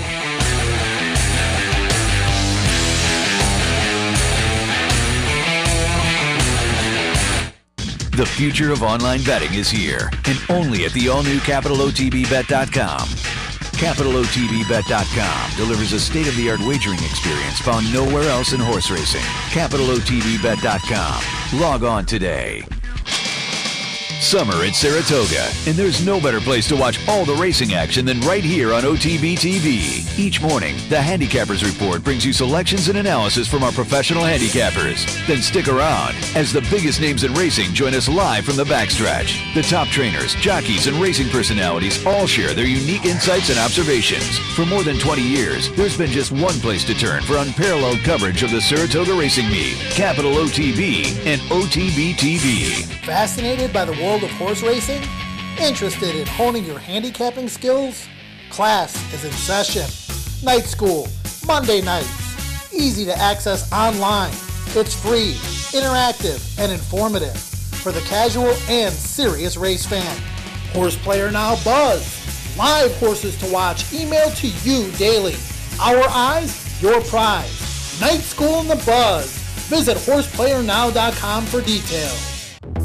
The future of online betting is here, and only at the all-new CapitalOTBBet.com. CapitalOTBBet.com delivers a state-of-the-art wagering experience found nowhere else in horse racing. CapitalOTBBet.com. Log on today. Summer at Saratoga, and there's no better place to watch all the racing action than right here on OTB TV. Each morning, the Handicappers Report brings you selections and analysis from our professional handicappers. Then stick around as the biggest names in racing join us live from the backstretch. The top trainers, jockeys, and racing personalities all share their unique insights and observations. For more than 20 years, there's been just one place to turn for unparalleled coverage of the Saratoga Racing Meet, Capital OTB and OTB TV. Fascinated by the world of horse racing? Interested in honing your handicapping skills? Class is in session. Night school, Monday nights. Easy to access online. It's free, interactive, and informative for the casual and serious race fan. Horse Player Now Buzz. Live horses to watch emailed to you daily. Our eyes, your prize. Night school in the buzz. Visit horseplayernow.com for details.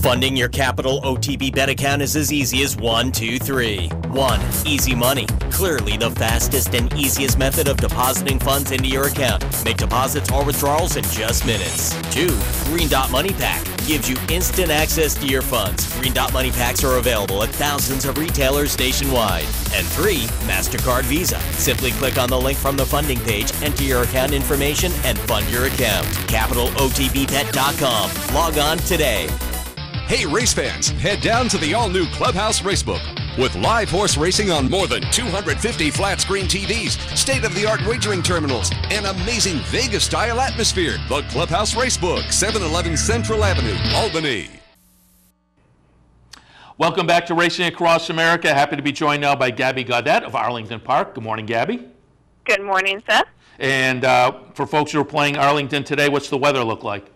Funding your Capital OTB bet account is as easy as 1, 2, 3. 1. Easy Money. Clearly the fastest and easiest method of depositing funds into your account. Make deposits or withdrawals in just minutes. 2. Green Dot Money Pack. Gives you instant access to your funds. Green Dot Money Packs are available at thousands of retailers nationwide. And 3. MasterCard Visa. Simply click on the link from the funding page, enter your account information, and fund your account. CapitalOTBBet.com. Log on today. Hey race fans, head down to the all-new Clubhouse Racebook. With live horse racing on more than 250 flat-screen TVs, state-of-the-art wagering terminals, and amazing Vegas-style atmosphere. The Clubhouse Racebook, 711 Central Avenue, Albany. Welcome back to Racing Across America. Happy to be joined now by Gabby Gaudet of Arlington Park. Good morning, Gabby. Good morning, Seth. And for folks who are playing Arlington today, what's the weather look like?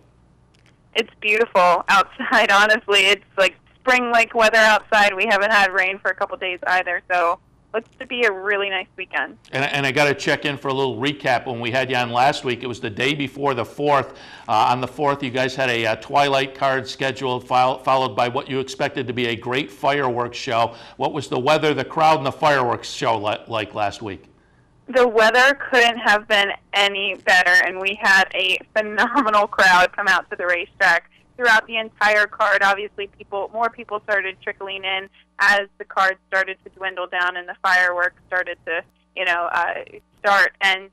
It's beautiful outside, honestly. It's like spring-like weather outside. We haven't had rain for a couple days either, so looks to be a really nice weekend. And I got to check in for a little recap. When we had you on last week, it was the day before the 4th. On the 4th, you guys had a twilight card scheduled, followed by what you expected to be a great fireworks show. What was the weather, the crowd, and the fireworks show like last week? The weather couldn't have been any better, and we had a phenomenal crowd come out to the racetrack throughout the entire card. Obviously, more people started trickling in as the card started to dwindle down and the fireworks started to, start. And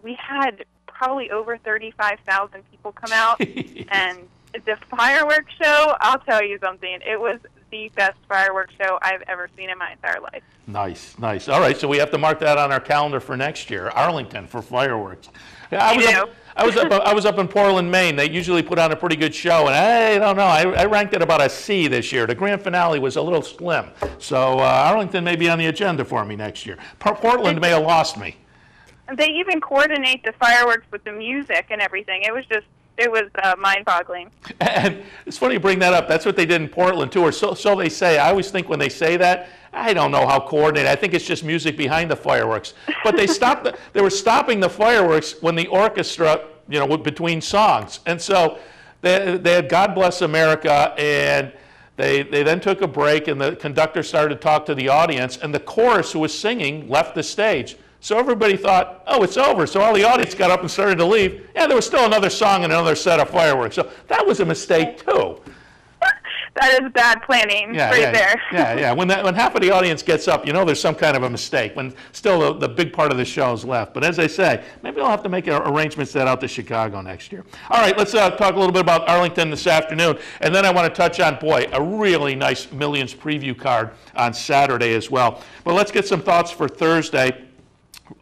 we had probably over 35,000 people come out, and the fireworks show, I'll tell you something, it was the best fireworks show I've ever seen in my entire life. Nice, nice. All right, so we have to mark that on our calendar for next year, Arlington for fireworks. Yeah, I was up in Portland, Maine. They usually put on a pretty good show, and I don't know. I ranked it about a C this year. The grand finale was a little slim, so Arlington may be on the agenda for me next year. Portland may have lost me. They even coordinate the fireworks with the music and everything. It was mind-boggling. And it's funny you bring that up. That's what they did in Portland, too, or so they say. I always think when they say that, I don't know how coordinated. I think it's just music behind the fireworks. But they were stopping the fireworks when the orchestra, between songs. And so they had God Bless America, and they then took a break, and the conductor started to talk to the audience, and the chorus who was singing left the stage. So everybody thought, oh, it's over. So all the audience got up and started to leave. Yeah, there was still another song and another set of fireworks. So that was a mistake, too. That is bad planning there. Yeah. When half of the audience gets up, you know there's some kind of a mistake. When still the big part of the show is left. But as I say, maybe we'll have to make arrangements to head out to Chicago next year. All right, let's talk a little bit about Arlington this afternoon, and then I want to touch on a really nice Millions preview card on Saturday as well. But let's get some thoughts for Thursday.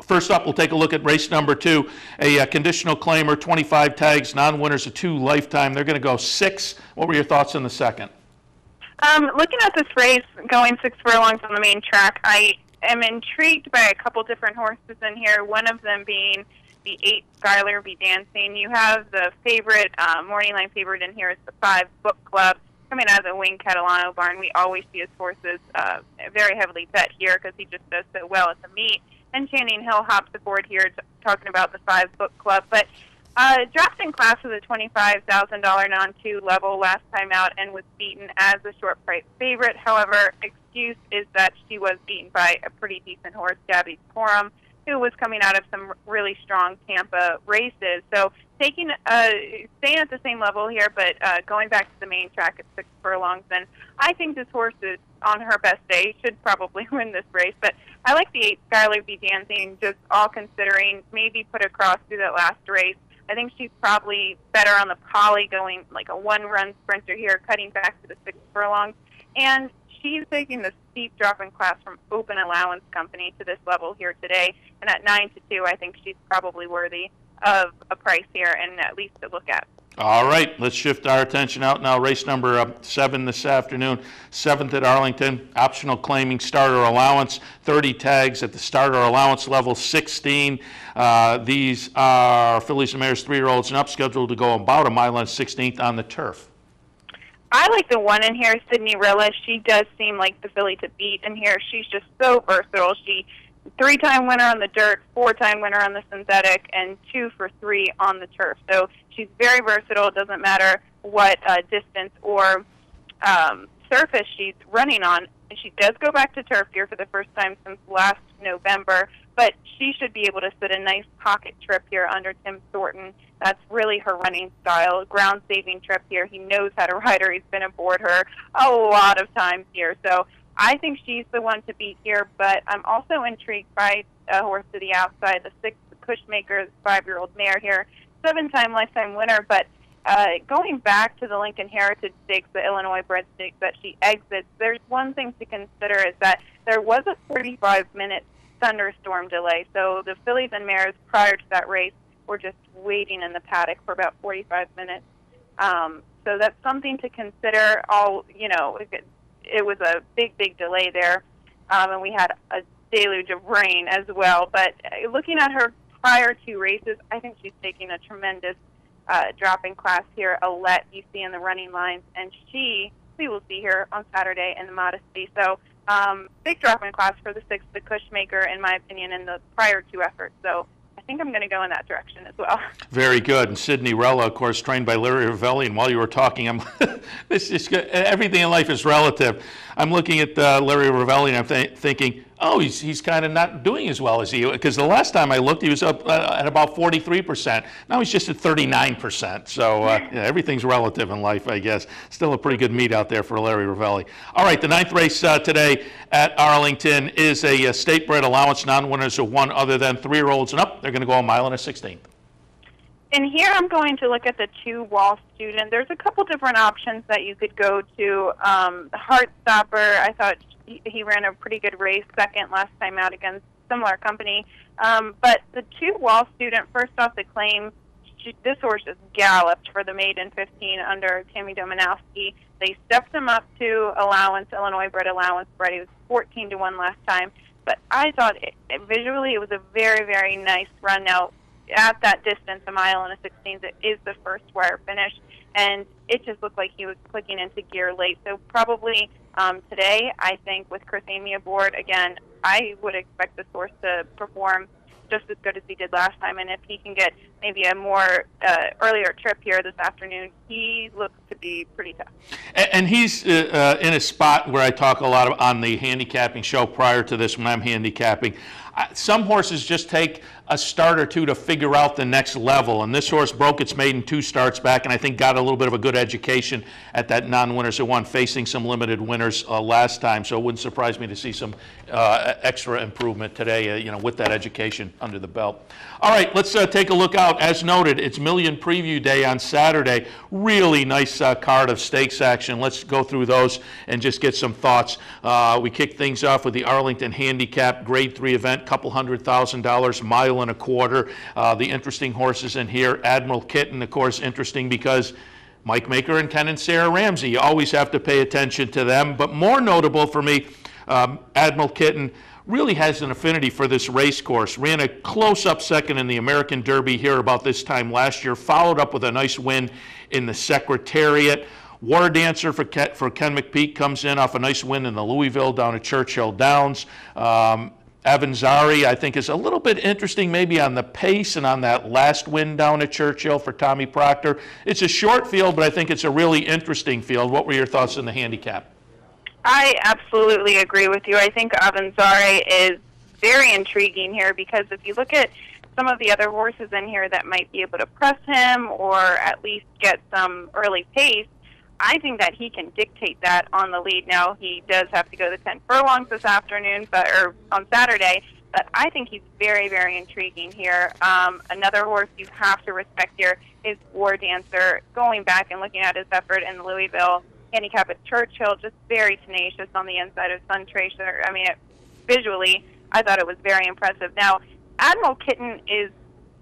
First up, we'll take a look at race number 2, a conditional claimer, 25 tags, non-winners of 2 lifetime. They're going to go 6. What were your thoughts on the second? Looking at this race, going 6 furlongs on the main track, I am intrigued by a couple different horses in here, one of them being the 8 Skylar Be Dancing. You have the favorite, morning line favorite in here is the 5 Book Club, coming out of the Wing Catalano barn. We always see his horses very heavily bet here because he just does so well at the meet. And Channing Hill hops aboard here talking about the 5 Book Club. But dropped in class with a $25,000 non-2 level last time out and was beaten as a short price favorite. However, excuse is that she was beaten by a pretty decent horse, Gabby's Quorum, who was coming out of some really strong Tampa races. So staying at the same level here, but going back to the main track at 6 furlongs. And I think this horse is on her best day, should probably win this race. But I like the 8 Skylar Be Dancing, just all considering, maybe put across through that last race. I think she's probably better on the poly, going like a 1-run sprinter here, cutting back to the 6 furlongs. And she's taking the steep drop in class from Open Allowance Company to this level here today. And at 9-2, I think she's probably worthy of a price here and at least to look at. All right, let's shift our attention out now. Race number 7 this afternoon, 7th at Arlington, optional claiming starter allowance, 30 tags at the starter allowance level, 16. These are fillies and mares 3-year-olds and up, scheduled to go about a mile and 16th on the turf. I like the one in here, Sydney Rilla. She does seem like the filly to beat in here. She's just so versatile. She 3-time winner on the dirt, 4-time winner on the synthetic, and 2 for 3 on the turf. So she's very versatile. It doesn't matter what distance or surface she's running on. And she does go back to turf here for the first time since last November, but she should be able to sit a nice pocket trip here under Tim Thornton. That's really her running style, ground-saving trip here. He knows how to ride her. He's been aboard her a lot of times here. So I think she's the one to beat here, but I'm also intrigued by a horse to the outside, the 6, the Cushmaker, the 5-year-old mare here, 7-time lifetime winner, but going back to the Lincoln Heritage Stakes, the Illinois bred stakes that she exits, there's one thing to consider is that there was a 45-minute thunderstorm delay, so the fillies and mares prior to that race were just waiting in the paddock for about 45 minutes. So that's something to consider. It was a big delay there, and we had a deluge of rain as well. But looking at her prior 2 races, I think she's taking a tremendous drop in class here. Alette, you see in the running lines, and we will see her on Saturday in the Modesty. So big drop in class for the 6, the Cushmaker, in my opinion, in the prior 2 efforts. So I think I'm going to go in that direction as well. Very good. And Sydney Rella, of course, trained by Larry Ravelli. And while you were talking, everything in life is relative. I'm looking at Larry Ravelli, and I'm thinking, oh, he's kind of not doing as well as he, because the last time I looked, he was up at about 43%. Now he's just at 39%. So everything's relative in life, I guess. Still a pretty good meet out there for Larry Ravelli. All right, the 9th race today at Arlington is a state-bred allowance, non-winners of 1 other than 3-year-olds and up. They're going to go a mile and a 16th. And here I'm going to look at the 2 Wall Student. There's a couple different options that you could go to. Heartstopper, I thought he ran a pretty good race, 2nd last time out against similar company. But the 2 Wall Student, first off the claim, this horse just galloped for the maiden 15 under Tammy Dominowski. They stepped him up to allowance, Illinois bred allowance bred. He was 14-1 last time. But I thought visually it was a very, very nice run. Now, at that distance, a mile and a 16th, it is the first wire finish, and it just looked like he was clicking into gear late. So probably today, I think with Chris Amy aboard, again, I would expect this horse to perform just as good as he did last time. And if he can get maybe a more earlier trip here this afternoon, he looks to be pretty tough. And he's in a spot where I talk a lot on the handicapping show prior to this when I'm handicapping. Some horses just take a start or two to figure out the next level, and this horse broke its maiden 2 starts back, and I think got a little bit of a good education at that non-winners at 1, facing some limited winners last time. So it wouldn't surprise me to see some extra improvement today, with that education under the belt. All right, let's take a look out. As noted, it's Million Preview Day on Saturday. Really nice card of stakes action. Let's go through those and just get some thoughts. We kick things off with the Arlington Handicap Grade 3 event, couple $100,000, mile and a quarter. The interesting horses in here, Admiral Kitten, of course, interesting because Mike Maker and Ken and Sarah Ramsey, you always have to pay attention to them. But more notable for me, Admiral Kitten really has an affinity for this race course. Ran a close-up second in the American Derby here about this time last year, followed up with a nice win in the Secretariat. War Dancer for Ken McPeak comes in off a nice win in the Louisville down at Churchill Downs. Avanzari, I think, is a little bit interesting maybe on the pace and on that last win down at Churchill for Tommy Proctor. It's a short field, but I think it's a really interesting field. What were your thoughts on the handicap? I absolutely agree with you. I think Avanzari is very intriguing here because if you look at some of the other horses in here that might be able to press him or at least get some early pace, I think that he can dictate that on the lead. Now, he does have to go the 10 furlongs this afternoon, or on Saturday, but I think he's very, very intriguing here. Another horse you have to respect here is War Dancer. Going back and looking at his effort in the Louisville handicap at Churchill, just very tenacious on the inside of Sun Tracer. I mean, visually, I thought it was very impressive. Now, Admiral Kitten is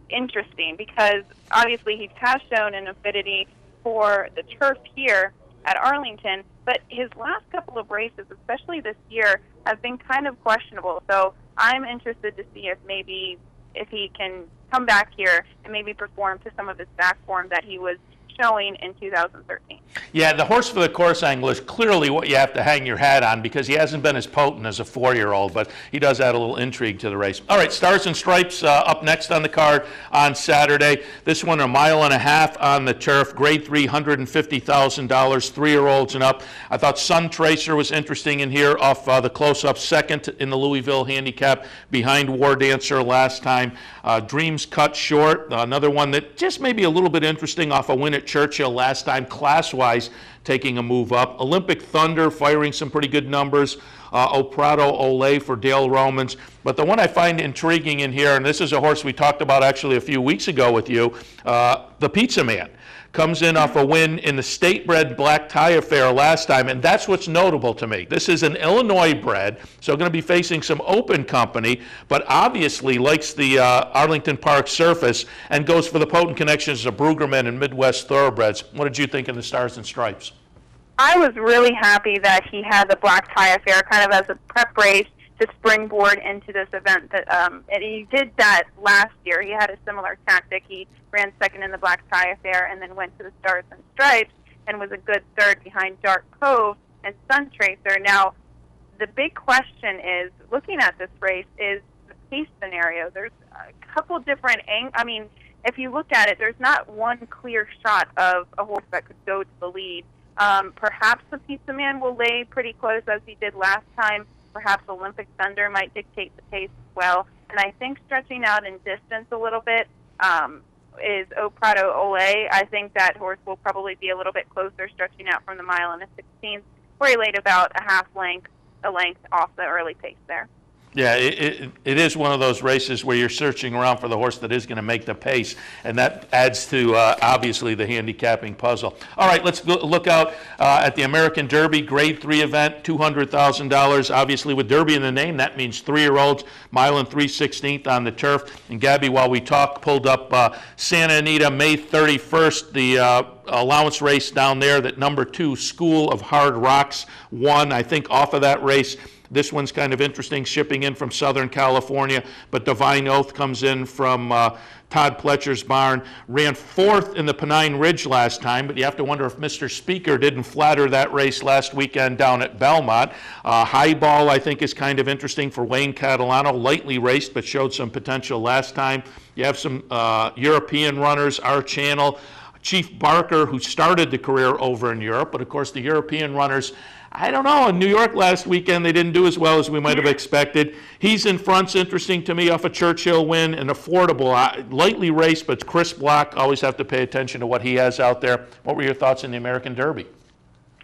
interesting because obviously he has shown an affinity for the turf here at Arlington, but his last couple of races, especially this year, have been kind of questionable. So I'm interested to see if he can come back here and maybe perform to some of his back form that he was showing in 2013. Yeah, the horse for the course angle is clearly what you have to hang your hat on because he hasn't been as potent as a 4-year-old, but he does add a little intrigue to the race. All right, Stars and Stripes up next on the card on Saturday. This one, a mile and a half on the turf, grade 3, $150,000, 3-year-olds and up. I thought Sun Tracer was interesting in here off the close-up second in the Louisville handicap behind War Dancer last time. Dreams Cut Short, another one that just maybe a little bit interesting off a win at Churchill last time, class-wise taking a move up. Olympic Thunder firing some pretty good numbers. O Prado Olay for Dale Romans. But the one I find intriguing in here, and this is a horse we talked about actually a few weeks ago with you, the Pizza Man. Comes in off a win in the State-Bred Black Tie Affair last time, and that's what's notable to me. This is an Illinois bred, so going to be facing some open company, but obviously likes the Arlington Park surface and goes for the potent connections of Brueggemann and Midwest Thoroughbreds. What did you think of the Stars and Stripes? I was really happy that he had the Black Tie Affair kind of as a prep race to springboard into this event. And he did that last year. He had a similar tactic. He ran second in the Black Tie Affair and then went to the Stars and Stripes and was a good third behind Dark Cove and Sun Tracer. Now, the big question is, looking at this race, is the pace scenario. There's a couple different angles. I mean, if you look at it, there's not one clear shot of a horse that could go to the lead. Perhaps the Pizza Man will lay pretty close as he did last time. Perhaps Olympic Thunder might dictate the pace as well. And I think stretching out in distance a little bit is O Prado Olay. I think that horse will probably be a little bit closer, stretching out from the mile and a 16th, where he laid about a length off the early pace there. Yeah, it is one of those races where you're searching around for the horse that is going to make the pace, and that adds to, obviously, the handicapping puzzle. All right, let's look out at the American Derby Grade 3 event, $200,000. Obviously, with Derby in the name, that means 3-year-olds, mile and 3/16 on the turf. And Gabby, while we talk, pulled up Santa Anita, May 31st, the allowance race down there that number 2 School of Hard Rocks won. I think off of that race, This one's kind of interesting, shipping in from Southern California, but Divine Oath comes in from Todd Pletcher's barn. Ran 4th in the Pennine Ridge last time, but you have to wonder if Mr. Speaker didn't flatter that race last weekend down at Belmont. Highball, I think, is kind of interesting for Wayne Catalano. Lightly raced, but showed some potential last time. You have some European runners, Our Channel. Chief Barker, who started the career over in Europe, but of course the European runners, I don't know, in New York last weekend they didn't do as well as we might have expected. He's in front's interesting to me off a Churchill win, and affordable, lightly raced, but Chris Block, always have to pay attention to what he has out there. What were your thoughts in the American Derby?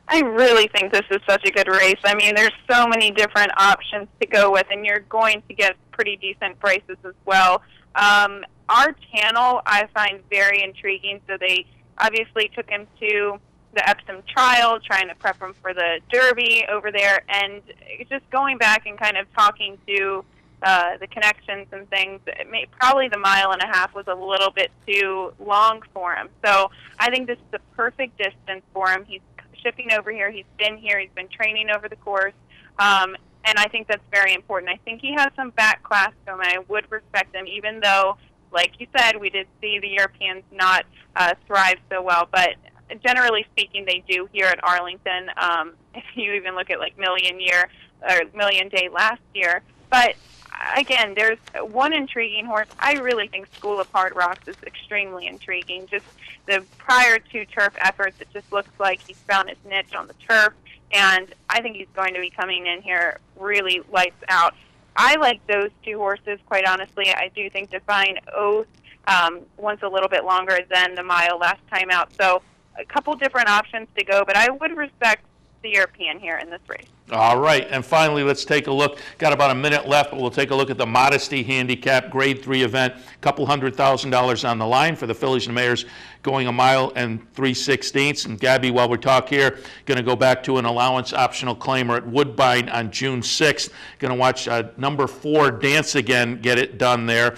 I really think this is such a good race. I mean, there's so many different options to go with, and you're going to get pretty decent prices as well. Our Channel I find very intriguing. So they obviously took him to the Epsom trial, trying to prep him for the Derby over there, and just going back and kind of talking to the connections and things, probably the 1.5 miles was a little bit too long for him. So I think this is the perfect distance for him. He's shipping over here. He's been here. He's been training over the course. And I think that's very important. I think he has some back class to him, and I would respect him, even though, like you said, we did see the Europeans not thrive so well. But generally speaking, they do here at Arlington. If you even look at like Million Day last year. But again, there's one intriguing horse. I really think School of Hard Rocks is extremely intriguing. Just the prior 2 turf efforts, it just looks like he's found his niche on the turf. And I think he's going to be coming in here really lights out. I like those 2 horses, quite honestly. I do think Divine Oath wants a little bit longer than the mile last time out. So a couple different options to go, but I would respect the European here in this race. All right, and finally, let's take a look. Got about a minute left, but we'll take a look at the Modesty Handicap Grade 3 event. Couple $100,000 on the line for the Fillies and Mares, going 1 mile and 3/16. And Gabby, while we talk here, going to go back to an allowance optional claimer at Woodbine on June 6th. Going to watch number 4 Dance Again get it done there.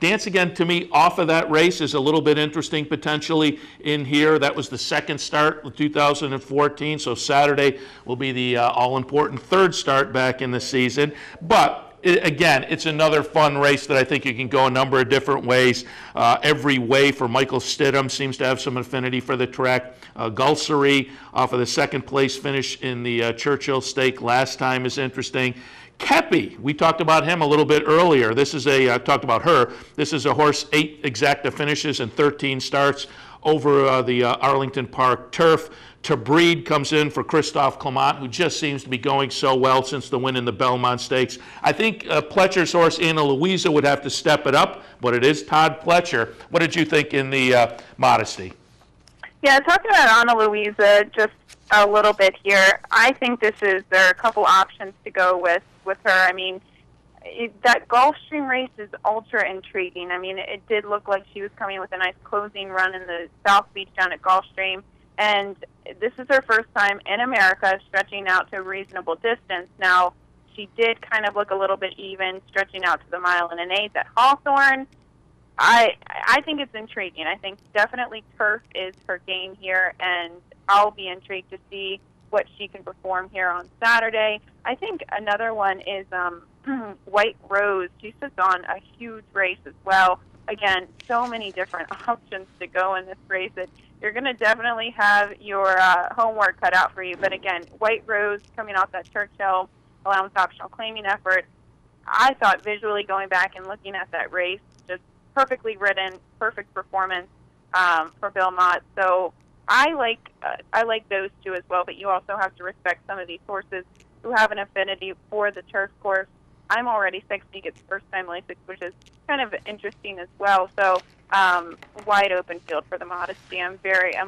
Dance Again, to me, off of that race is a little bit interesting potentially in here. That was the second start of 2014, so Saturday will be the all-important 3rd start back in the season. But again, it's another fun race that I think you can go a number of different ways. Every Way for Michael Stidham seems to have some affinity for the track. Gulsery off of the 2nd place finish in the Churchill Stake last time is interesting. Kepi, we talked about him a little bit earlier. This is talked about her. This is a horse, 8 exacta finishes and 13 starts over the Arlington Park turf. To Breed comes in for Christophe Clement, who just seems to be going so well since the win in the Belmont Stakes. I think Pletcher's horse, Anna Louisa, would have to step it up, but it is Todd Pletcher. What did you think in the Modesty? Yeah, talking about Anna Louisa just a little bit here, I think there are a couple options to go with her. I mean, that Gulfstream race is ultra intriguing. I mean, it did look like she was coming with a nice closing run in the South Beach down at Gulfstream, and this is her first time in America stretching out to a reasonable distance. Now, she did kind of look a little bit even, stretching out to the 1 mile and 1/8 at Hawthorne. I think it's intriguing. I think definitely turf is her game here, and I'll be intrigued to see what she can perform here on Saturday. I think another one is White Rose. She sits on a huge race as well. Again, so many different options to go in this race that you're going to definitely have your homework cut out for you. But again, White Rose coming off that Churchill allowance optional claiming effort, I thought visually going back and looking at that race, just perfectly ridden, perfect performance for Bill Mott. So I like those 2 as well, but you also have to respect some of these horses who have an affinity for the turf course. I'm already 60, gets first-time Lasix, which is kind of interesting as well. So wide open field for the Modesty. I'm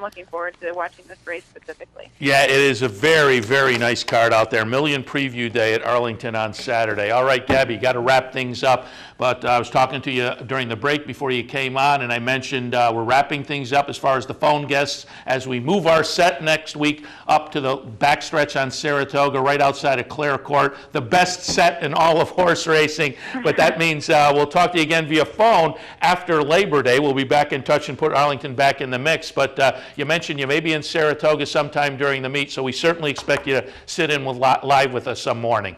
looking forward to watching this race specifically. Yeah, it is a very, very nice card out there. Million Preview Day at Arlington on Saturday. All right, Gabby, got to wrap things up. But I was talking to you during the break before you came on, and I mentioned we're wrapping things up as far as the phone guests as we move our set next week up to the backstretch on Saratoga, right outside of Clare Court. The best set in all of horse racing. But that means we'll talk to you again via phone after Labor Day. Day. We'll be back in touch and put Arlington back in the mix. But you mentioned you may be in Saratoga sometime during the meet, so we certainly expect you to sit in with live with us some morning.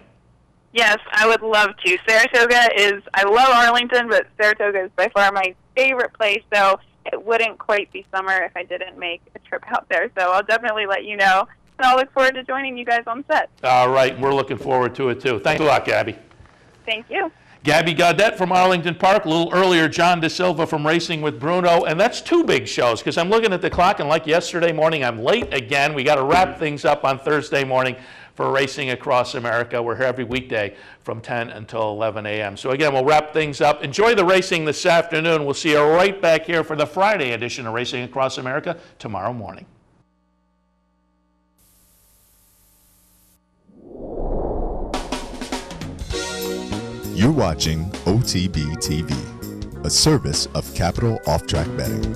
Yes, I would love to. Saratoga is, I love Arlington, but Saratoga is by far my favorite place, so it wouldn't quite be summer if I didn't make a trip out there. So I'll definitely let you know, and I'll look forward to joining you guys on set. All right, we're looking forward to it, too. Thanks a lot, Gabby. Thank you. Gabby Gaudette from Arlington Park. A little earlier, John DeSilva from Racing with Bruno. And that's two big shows, because I'm looking at the clock, and like yesterday morning, I'm late again. We got to wrap things up on Thursday morning for Racing Across America. We're here every weekday from 10 until 11 a.m. So again, we'll wrap things up. Enjoy the racing this afternoon. We'll see you right back here for the Friday edition of Racing Across America tomorrow morning. You're watching OTB TV, a service of Capital Off Track Betting.